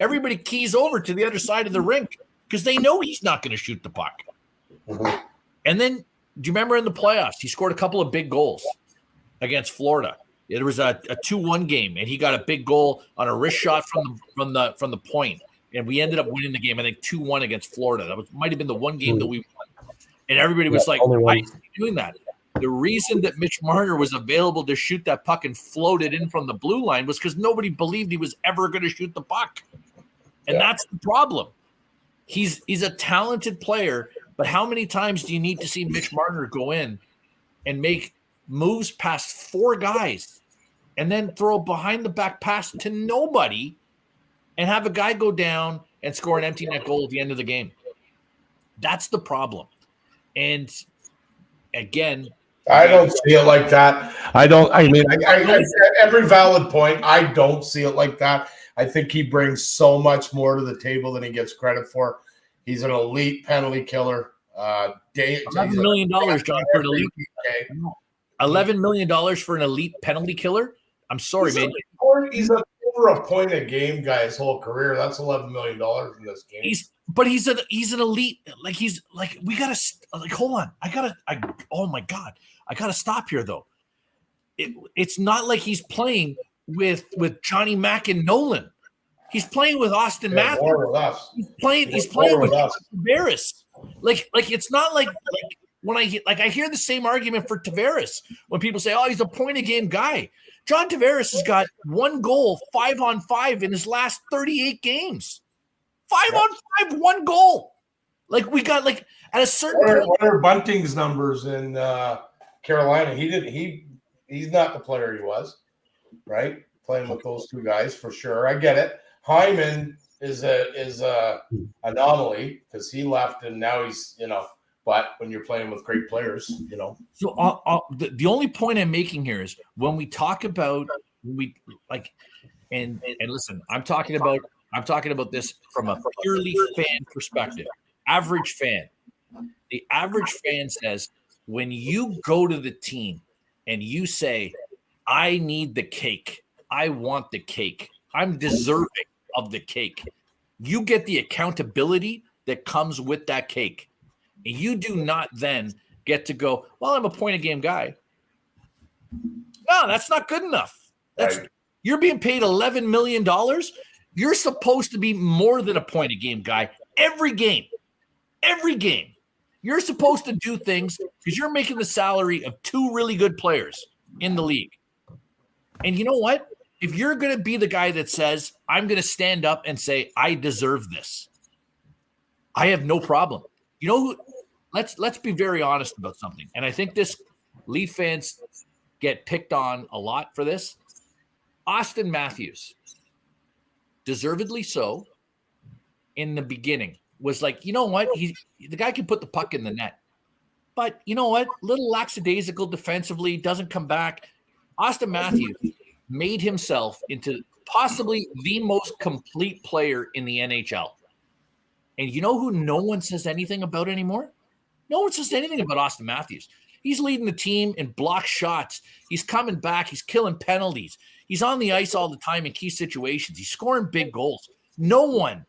Everybody keys over to the other side of the rink because they know he's not going to shoot the puck. Mhm. And then, do you remember in the playoffs, he scored a couple of big goals against Florida. There was a 2-1 game, and he got a big goal on a wrist shot from the point, and we ended up winning the game. I think 2-1 against Florida. That might have been the one game that we won, and everybody was like, "Why is he doing that?" The reason that Mitch Marner was available to shoot that puck and float it in from the blue line was because nobody believed he was ever going to shoot the puck, and that's the problem. He's a talented player, but how many times do you need to see Mitch Marner go in and make moves past 4 guys and then throw a behind-the-back pass to nobody and have a guy go down and score an empty net goal at the end of the game? That's the problem. And again, I don't see it like that. I every valid point. I don't see it like that. I think he brings so much more to the table than he gets credit for. He's an elite penalty killer. $11 million, John, for an elite. $11 million for an elite penalty killer. I'm sorry, man. He's over a point a game guy his whole career. That's $11 million in this game. He's an elite. Like he's like, we gotta like, hold on. Oh my God, I gotta stop here though. It's not like he's playing with Johnny Mack and Nolan. He's playing with Austin Matthews. He's playing with Tavares. Like it's not like when I hear the same argument for Tavares when people say, "Oh, he's a point a game guy." John Tavares has got 1 goal, 5-on-5 in his last 38 games. 5-on-5, 1 goal. Like we got like at a certain point. What are Bunting's numbers in Carolina? He's not the player he was, right? Playing with those 2 guys for sure. I get it. Hyman is a anomaly because he left and now he's, but when you're playing with great players, So the only point I'm making here is when we talk about and listen, I'm talking about this from a purely fan perspective. Average fan. The average fan says when you go to the team and you say, "I need the cake. I want the cake. I'm deserving of the cake." You get the accountability that comes with that cake. And you do not then get to go, "Well, I'm a point a game guy." No, that's not good enough. You're being paid $11 million. You're supposed to be more than a point a game guy every game. Every game. You're supposed to do things because you're making the salary of 2 really good players in the league. And you know what? If you're going to be the guy that says, "I'm going to stand up and say, I deserve this," I have no problem. You know who? Let's be very honest about something. And I think this Leaf fans get picked on a lot for this. Austin Matthews, deservedly so, in the beginning, was like, you know what? The guy can put the puck in the net. But you know what? Little lackadaisical defensively, doesn't come back. Austin Matthews made himself into possibly the most complete player in the NHL. And you know who no one says anything about anymore? No one says anything about Austin Matthews. He's leading the team in block shots. He's coming back. He's killing penalties. He's on the ice all the time in key situations. He's scoring big goals. No one,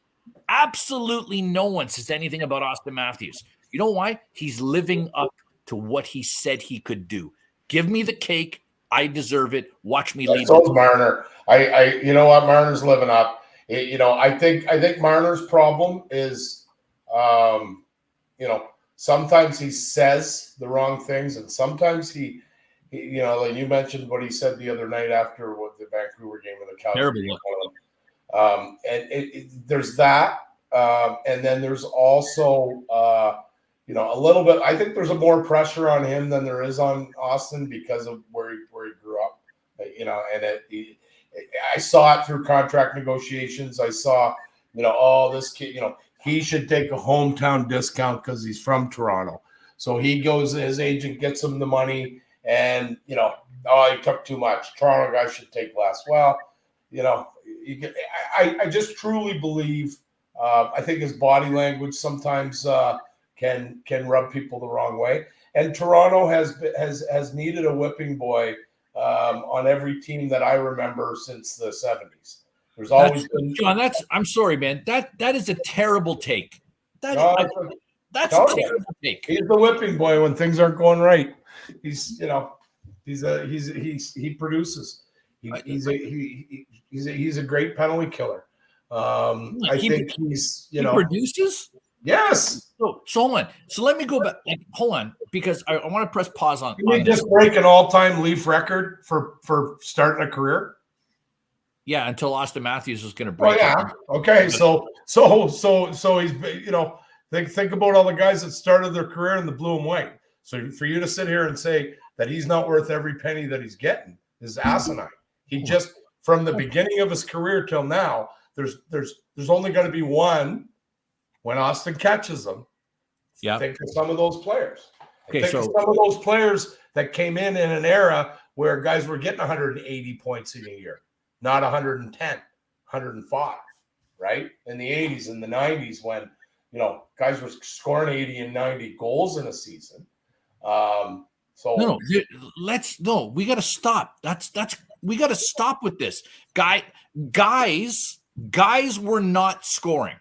absolutely no one says anything about Austin Matthews. You know why? He's living up to what he said he could do. Give me the cake. I deserve it. Watch me lead. So Marner. You know what? Marner's living up. I think Marner's problem is, sometimes he says the wrong things, and sometimes he like you mentioned what he said the other night after the Vancouver game with the Calgary game. There's that, and then there's also a little bit. I think there's a more pressure on him than there is on Austin because of where he grew up. I saw it through contract negotiations. I saw, this kid, he should take a hometown discount because he's from Toronto. So he goes, his agent gets him the money, and he took too much. Toronto guys should take less. Well, I just truly believe. I think his body language sometimes can rub people the wrong way. And Toronto has needed a whipping boy on every team that I remember since the 70s. There's always been John. I'm sorry, man. That is a terrible take. That's a terrible take. He's the whipping boy when things aren't going right. He produces. He's a great penalty killer. I think he produces. Yes. So hold on. So let me go back. Hold on, because I want to press pause on. Can you just break an all-time Leaf record for starting a career? Yeah, until Austin Matthews was going to break. Oh yeah. Okay. So he's think about all the guys that started their career in the blue and white. So for you to sit here and say that he's not worth every penny that he's getting is asinine. He just, from the beginning of his career till now, there's only going to be one. When Austin catches them, think of some of those players. Okay, think of some of those players that came in an era where guys were getting 180 points in a year, not 110, 105, right? In the 80s and the 90s when, guys were scoring 80 and 90 goals in a season. We got to stop. We got to stop with this. Guys were not scoring.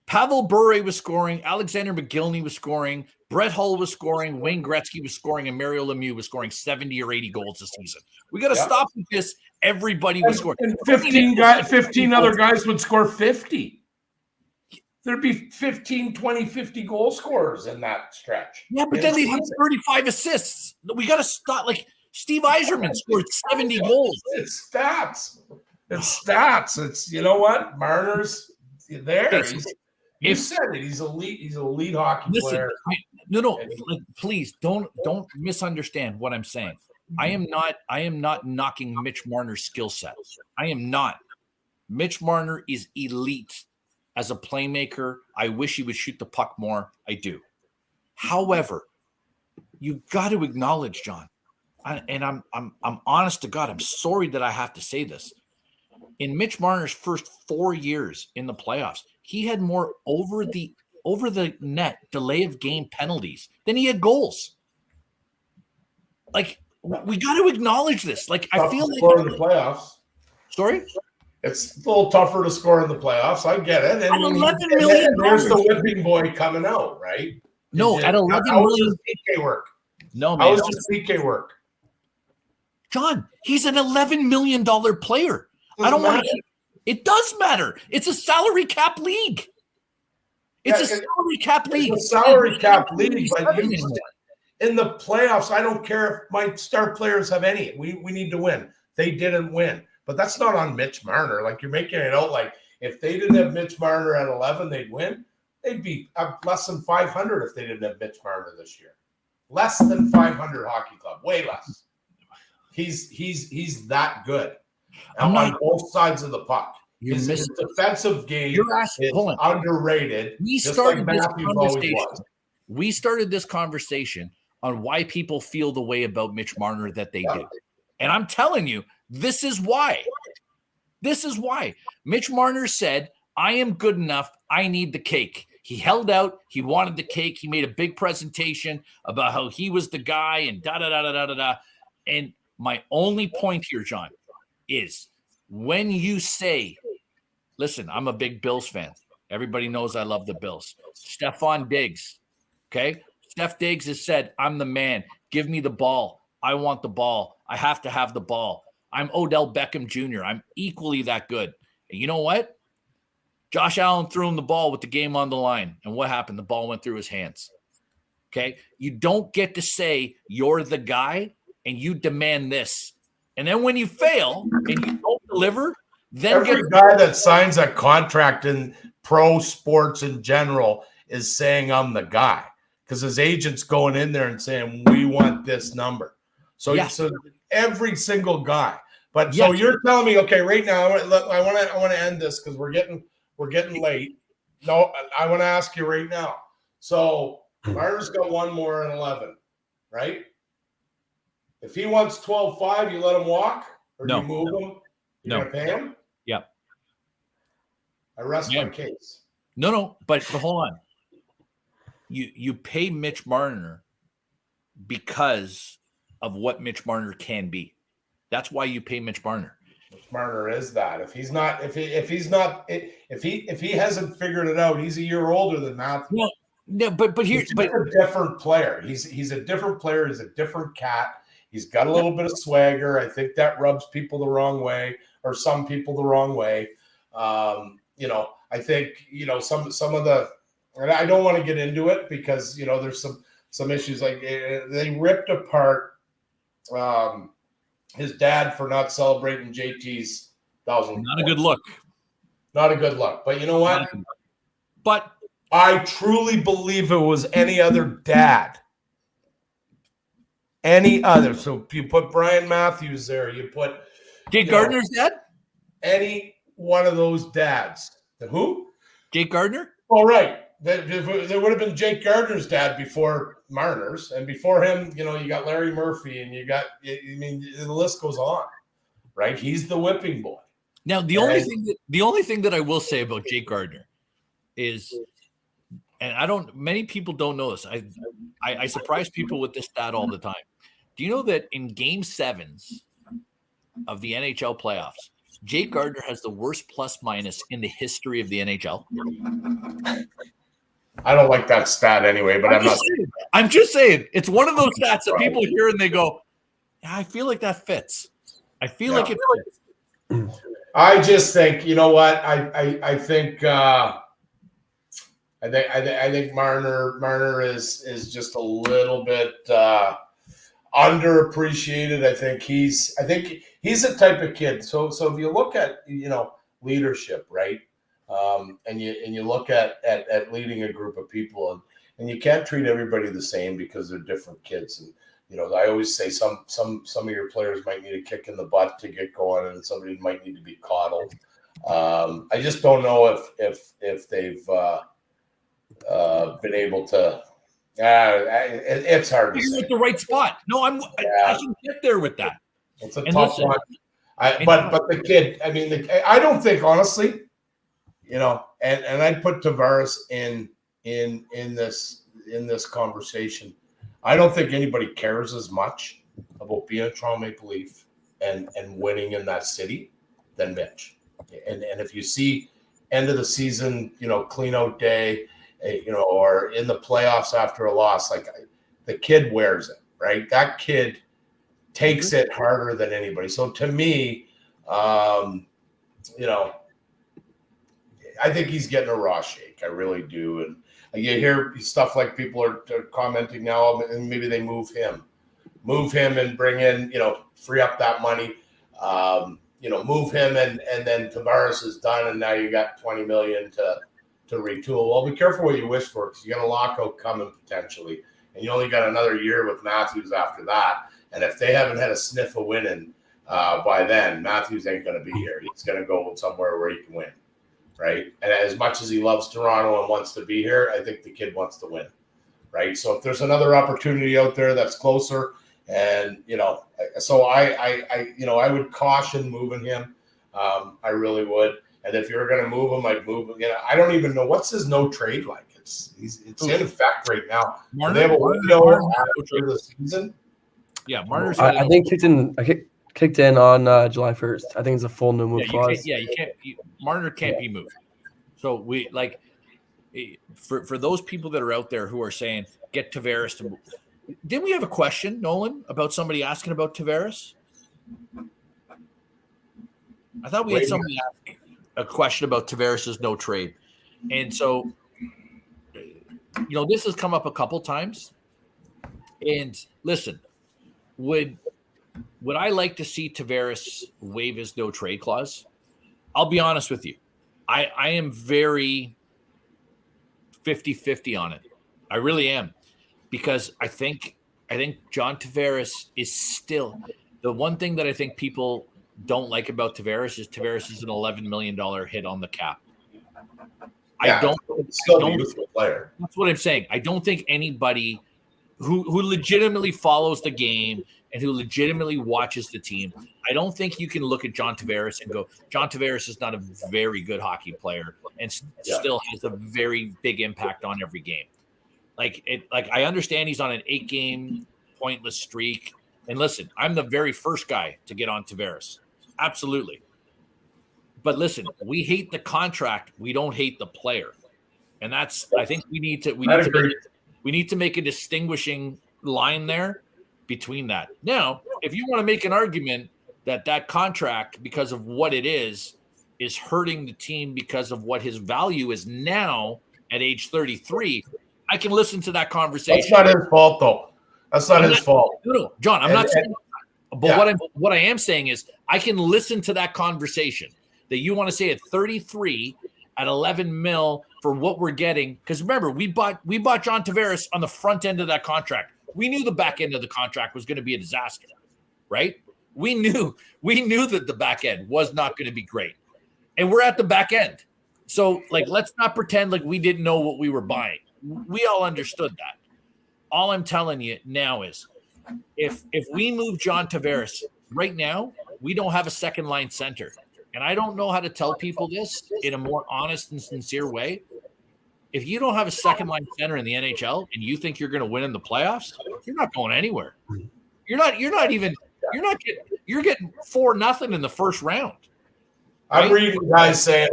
Pavel Bure was scoring. Alexander McGillney was scoring. Brett Hull was scoring. Wayne Gretzky was scoring. And Mario Lemieux was scoring 70 or 80 goals a season. We got to stop with this. Everybody was scoring. And 15 other guys would score 50. There'd be 15, 20, 50 goal scorers in that stretch. Yeah, but then they had 35 assists. We got to stop. Like Steve Yzerman scored 70 goals. It's stats. It's, you know what? Marner's there. You said it. He's elite. He's an elite hockey player. Please don't misunderstand what I'm saying. I am not knocking Mitch Marner's skill set. I am not. Mitch Marner is elite as a playmaker. I wish he would shoot the puck more. I do. However, you got to acknowledge, John, and I'm honest to God. I'm sorry that I have to say this. In Mitch Marner's first 4 years in the playoffs, he had more over the net delay of game penalties than he had goals. Like, we got to acknowledge this. Like, I feel like score in the playoffs. Sorry, it's a little tougher to score in the playoffs. I get it. And $11 million. There's the whipping boy coming out, right? No, at $11 million. How was his PK work? No, man. How was his PK work? John, he's an $11 million player. I don't want to. It does matter. It's a salary cap league. It's a salary cap league. It's a salary cap league, but in the playoffs, I don't care if my star players have any. We need to win. They didn't win. But that's not on Mitch Marner. Like, you're making it out like if they didn't have Mitch Marner at 11, they'd win. They'd be less than 500 if they didn't have Mitch Marner this year. Less than 500 hockey club. Way less. He's that good. On both sides of the puck. His defensive game is underrated. We started this conversation on why people feel the way about Mitch Marner that they do. And I'm telling you, this is why. This is why. Mitch Marner said, I am good enough. I need the cake. He held out. He wanted the cake. He made a big presentation about how he was the guy and da-da-da-da-da-da. And my only point here, John, is when you say, listen, I'm a big Bills fan. Everybody knows I love the Bills. Stephon Diggs, okay? Steph Diggs has said, I'm the man. Give me the ball. I want the ball. I have to have the ball. I'm Odell Beckham Jr. I'm equally that good. And you know what? Josh Allen threw him the ball with the game on the line. And what happened? The ball went through his hands. Okay? You don't get to say you're the guy and you demand this. And then when you fail and you don't deliver, then every guy that signs a contract in pro sports in general is saying I'm the guy because his agent's going in there and saying we want this number. So every single guy. But so you're telling me, okay, right now I want to end this because we're getting late. No, I want to ask you right now. So Marner's got one more in 11, right? If he wants 12.5, you let him walk, or do you move him? You're gonna pay him? Yeah. I rest my case. No, but hold on. You pay Mitch Marner because of what Mitch Marner can be. That's why you pay Mitch Marner. Mitch Marner is that. If he hasn't figured it out, he's a year older than Matthew. No, but he's a different player. He's a different player. He's a different cat. He's got a little bit of swagger. I think that rubs people the wrong way, or some people the wrong way. I think some of the, and I don't want to get into it because there's some issues. Like they ripped apart his dad for not celebrating JT's 1,000. Not a good look. Not a good look. But you know what? But I truly believe it was any other dad. Any other. So you put Brian Matthews there. You put Jake Gardner's dad? Any one of those dads. Who? Jake Gardner? Oh, right. There would have been Jake Gardner's dad before Marner's. And before him, you got Larry Murphy and you got, the list goes on, right? He's the whipping boy. Now, the only thing that I will say about Jake Gardner is, and many people don't know this. I surprise people with this stat all the time. Do you know that in game 7s of the NHL playoffs, Jake Gardner has the worst plus minus in the history of the NHL? I don't like that stat anyway, but I'm just saying it's one of those stats that people hear and they go, yeah, I feel like that fits. I feel like it fits. I just think, you know what? I think Marner is just a little bit underappreciated. I think he's the type of kid. So if you look at leadership, right? And you look at leading a group of people, and you can't treat everybody the same because they're different kids. And I always say some of your players might need a kick in the butt to get going, and somebody might need to be coddled. I just don't know if they've been able to. It's hard to say. You're at the right spot. No, I can get there with that. It's a tough one. But the kid, I don't think honestly, and I put Tavares in this conversation. I don't think anybody cares as much about being a Toronto Maple Leaf and winning in that city than Mitch. And if you see end of the season, clean out day, or in the playoffs after a loss, like the kid wears it, right? That kid takes it harder than anybody. So to me, I think he's getting a raw shake. I really do. And you hear stuff like people are commenting now, and maybe they move him and bring in, free up that money, move him and then Tavares is done. And now you got $20 million to retool. Well, be careful what you wish for, because you got a lockout coming potentially. And you only got another year with Matthews after that. And if they haven't had a sniff of winning by then, Matthews ain't going to be here. He's going to go somewhere where he can win, right? And as much as he loves Toronto and wants to be here, I think the kid wants to win, right? So if there's another opportunity out there that's closer, and so I would caution moving him. I really would. And if you're going to move him, I'd move him. I don't even know what's his no trade like. It's in effect right now. Do they have a window after the season? Yeah, Marner's. I think kicked in on July 1st. I think it's a full no move clause. You can't. Marner can't be moved. So we for those people that are out there who are saying get Tavares to move. Didn't we have a question, Nolan, about somebody asking about Tavares? I thought we had somebody ask a question about Tavares' no trade, and so this has come up a couple times. And listen, would I like to see Tavares waive his no trade clause? I'll be honest with you. I am very 50-50 on it. I really am. Because I think John Tavares is still the one thing that I think people don't like about Tavares is an $11 million hit on the cap. I don't. Still a youthful player. That's what I'm saying. I don't think anybody who legitimately follows the game and who legitimately watches the team, I don't think you can look at John Tavares and go, John Tavares is not a very good hockey player and still has a very big impact on every game. Like I understand he's on an 8-game pointless streak. And listen, I'm the very first guy to get on Tavares. Absolutely. But listen, we hate the contract. We don't hate the player. And that's, I think we need to make a distinguishing line there between that. Now, if you want to make an argument that contract, because of what it is hurting the team because of what his value is now at age 33, I can listen to that conversation. That's not his fault, though. That's not his fault. No, John, I'm not saying that. But what I am saying is I can listen to that conversation that you want to say at 33 at 11 mil for what we're getting. Because remember, we bought John Tavares on the front end of that contract. We knew the back end of the contract was going to be a disaster, right? We knew that the back end was not going to be great. And we're at the back end. So, let's not pretend like we didn't know what we were buying. We all understood that. All I'm telling you now is if we move John Tavares right now, we don't have a second line center. And I don't know how to tell people this in a more honest and sincere way. If you don't have a second line center in the NHL and you think you're going to win in the playoffs, you're not going anywhere. You're getting 4-0 in the first round. Right? I'm reading guys saying,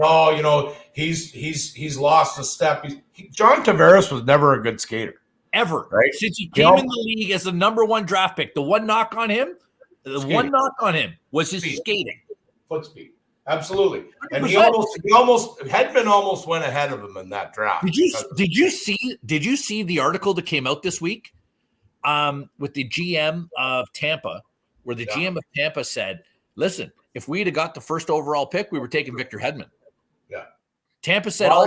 he's lost a step. John Tavares was never a good skater. Ever. Right? Since he came in the league as the number 1 draft pick, the one knock on him was his skating. Foot speed. Absolutely. And Hedman almost went ahead of him in that draft. Did you see the article that came out this week with the GM of Tampa, where the GM of Tampa said, listen, if we'd have got the first overall pick, we were taking Victor Hedman. Yeah. Tampa said a lot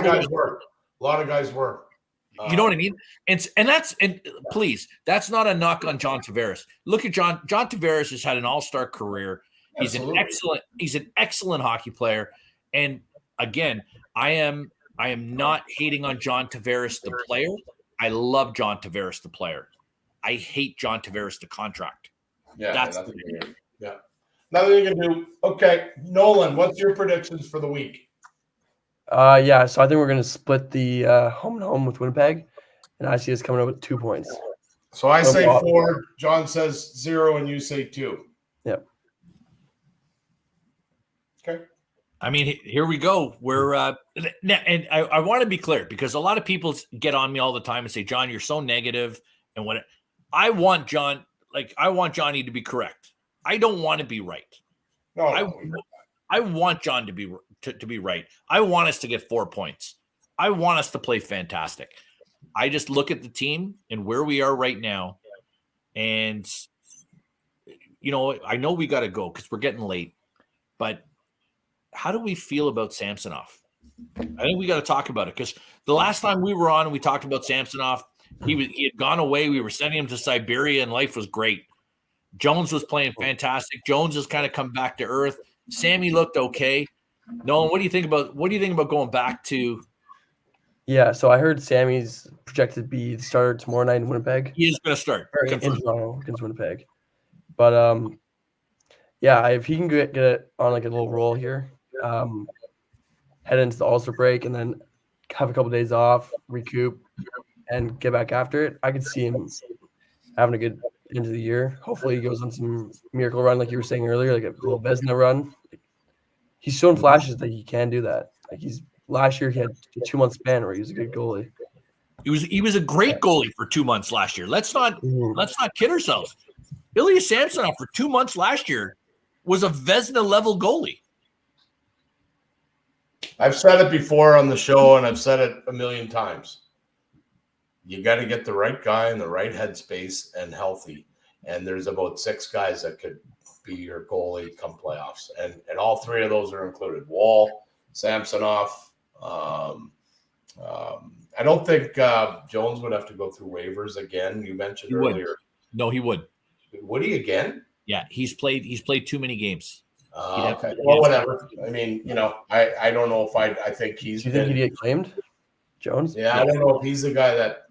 of guys were. You know what I mean? And please, that's not a knock on John Tavares. Look at John Tavares has had an all-star career. He's an excellent hockey player. And again, I am not hating on John Tavares the player. I love John Tavares the player. I hate John Tavares the contract. Yeah, nothing you can do. Okay, Nolan, what's your predictions for the week? So I think we're going to split the home and home with Winnipeg, and I see us coming up with 2 points. So I say 4, John says 0, and you say 2. Yep. Okay. I mean, here we go. We're and I want to be clear because a lot of people get on me all the time and say, John, you're so negative. And what I want Johnny to be correct. I don't want to be right. No, I want John to be right. I want us to get 4 points. I want us to play fantastic. I just look at the team and where we are right now. And, I know we got to go because we're getting late. But how do we feel about Samsonov? I think we got to talk about it because the last time we were on and we talked about Samsonov, he had gone away. We were sending him to Siberia and life was great. Jones was playing fantastic. Jones has kind of come back to earth. Sammy looked okay. Nolan, what do you think about going back to? Yeah, so I heard Sammy's projected to be the starter tomorrow night in Winnipeg. He is going to start in Toronto against Winnipeg. But if he can get it on a little roll here, head into the All-Star break and then have a couple days off, recoup, and get back after it, I could see him having a good end of the year. Hopefully he goes on some miracle run like you were saying earlier, like a little Vezina run. He's showing flashes that he can do that. Last year he had a 2-month span where he was a good goalie. He was a great goalie for 2 months last year. Let's not kid ourselves. Ilya Samsonov for 2 months last year was a Vezina level goalie. I've said it before on the show, and I've said it a million times. You got to get the right guy in the right headspace and healthy. And there's about 6 guys that could be your goalie come playoffs. And all 3 of those are included. Woll, Samsonov. I don't think Jones would have to go through waivers again. You mentioned earlier. No, he would. Would he again? Yeah, he's played too many games. Okay. Well, whatever. I mean, I don't know if I think he's. Do you think he'd get claimed? Jones? Yeah, I don't know if he's the guy that,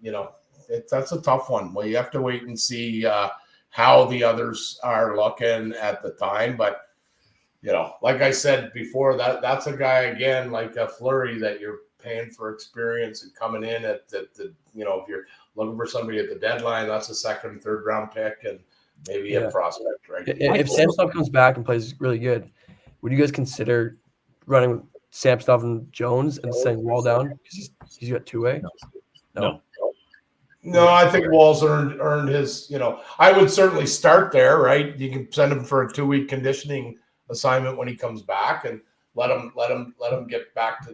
that's a tough one. Well, you have to wait and see how the others are looking at the time. But, like I said before, that's a guy, again, like a Fleury, that you're paying for experience and coming in at the if you're looking for somebody at the deadline, that's a second, third round pick and maybe a prospect, right? If Samsonov comes back and plays really good, would you guys consider running Samsonov and Jones and sending Woll down because he's got two-way? No. No, I think Woll's earned his. I would certainly start there, right? You can send him for a 2-week conditioning assignment when he comes back, and let him get back to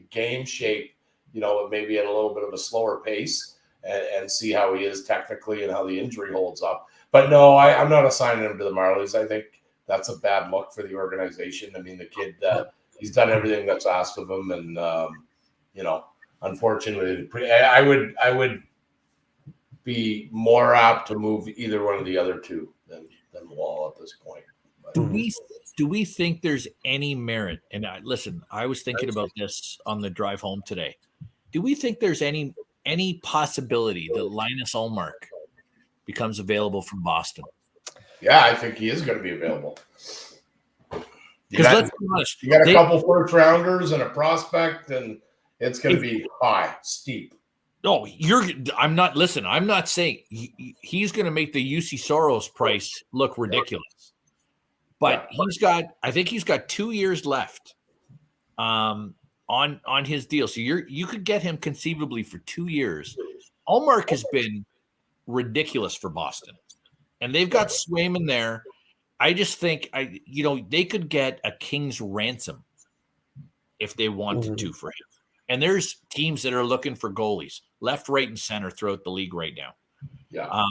game shape. Maybe at a little bit of a slower pace, and see how he is technically and how the injury holds up. But no, I'm not assigning him to the Marlies. I think that's a bad look for the organization. I mean, the kid, he's done everything that's asked of him, and unfortunately, I would be more apt to move either one of the other two than Woll at this point. But, do we think there's any merit? And listen, I was thinking about this on the drive home today. Do we think there's any possibility that Linus Ullmark becomes available from Boston? Yeah, I think he is going to be available. Because let's be honest, you got a couple first rounders and a prospect, and it's going to be high, steep. No, I'm not saying he's going to make the UC Soros price look ridiculous, but I think he's got 2 years left on his deal. So you could get him conceivably for 2 years. Ullmark has been ridiculous for Boston, and they've got Swayman there. I just think they could get a king's ransom if they wanted to for him. And there's teams that are looking for goalies left, right, and center throughout the league right now. Yeah.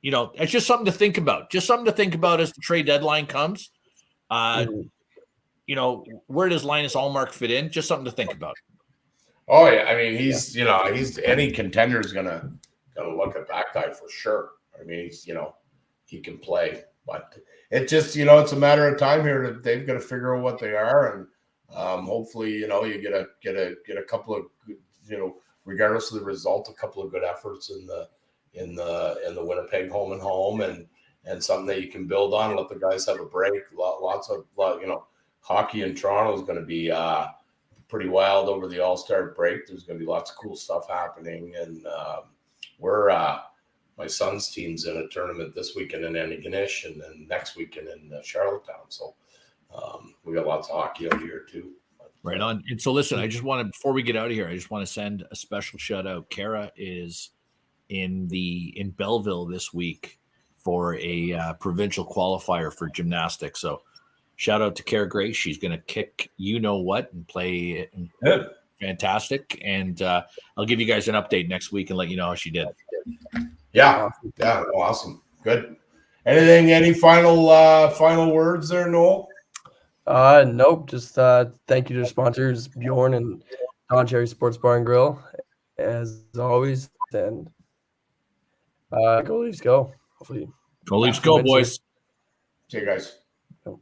It's just something to think about. Just something to think about as the trade deadline comes. Where does Linus Ullmark fit in? Just something to think about. Oh yeah, I mean he's any contender is gonna look at that guy for sure. I mean he can play, but it just it's a matter of time here that they've got to figure out what they are, and hopefully you get a couple of regardless of the result, a couple of good efforts in the Winnipeg home and home, and something that you can build on. Let the guys have a break. Lots of hockey in Toronto is going to be pretty wild over the All-Star break. There's going to be lots of cool stuff happening, and my son's team's in a tournament this weekend in Antigonish, and then next weekend in Charlottetown. So we got lots of hockey out here too. Right on. And so listen, before we get out of here, I just want to send a special shout out. Kara is in Belleville this week for a provincial qualifier for gymnastics. So shout out to Kara Grace. She's going to kick and play fantastic. And I'll give you guys an update next week and let you know how she did. Yeah, awesome, good. Any final words there, Noel? Nope. Just thank you to the sponsors, Bjorn and Don Cherry Sports Bar and Grill, as always. And go Leafs, go! Hopefully, go Leafs, go, boys. See you guys. Yep.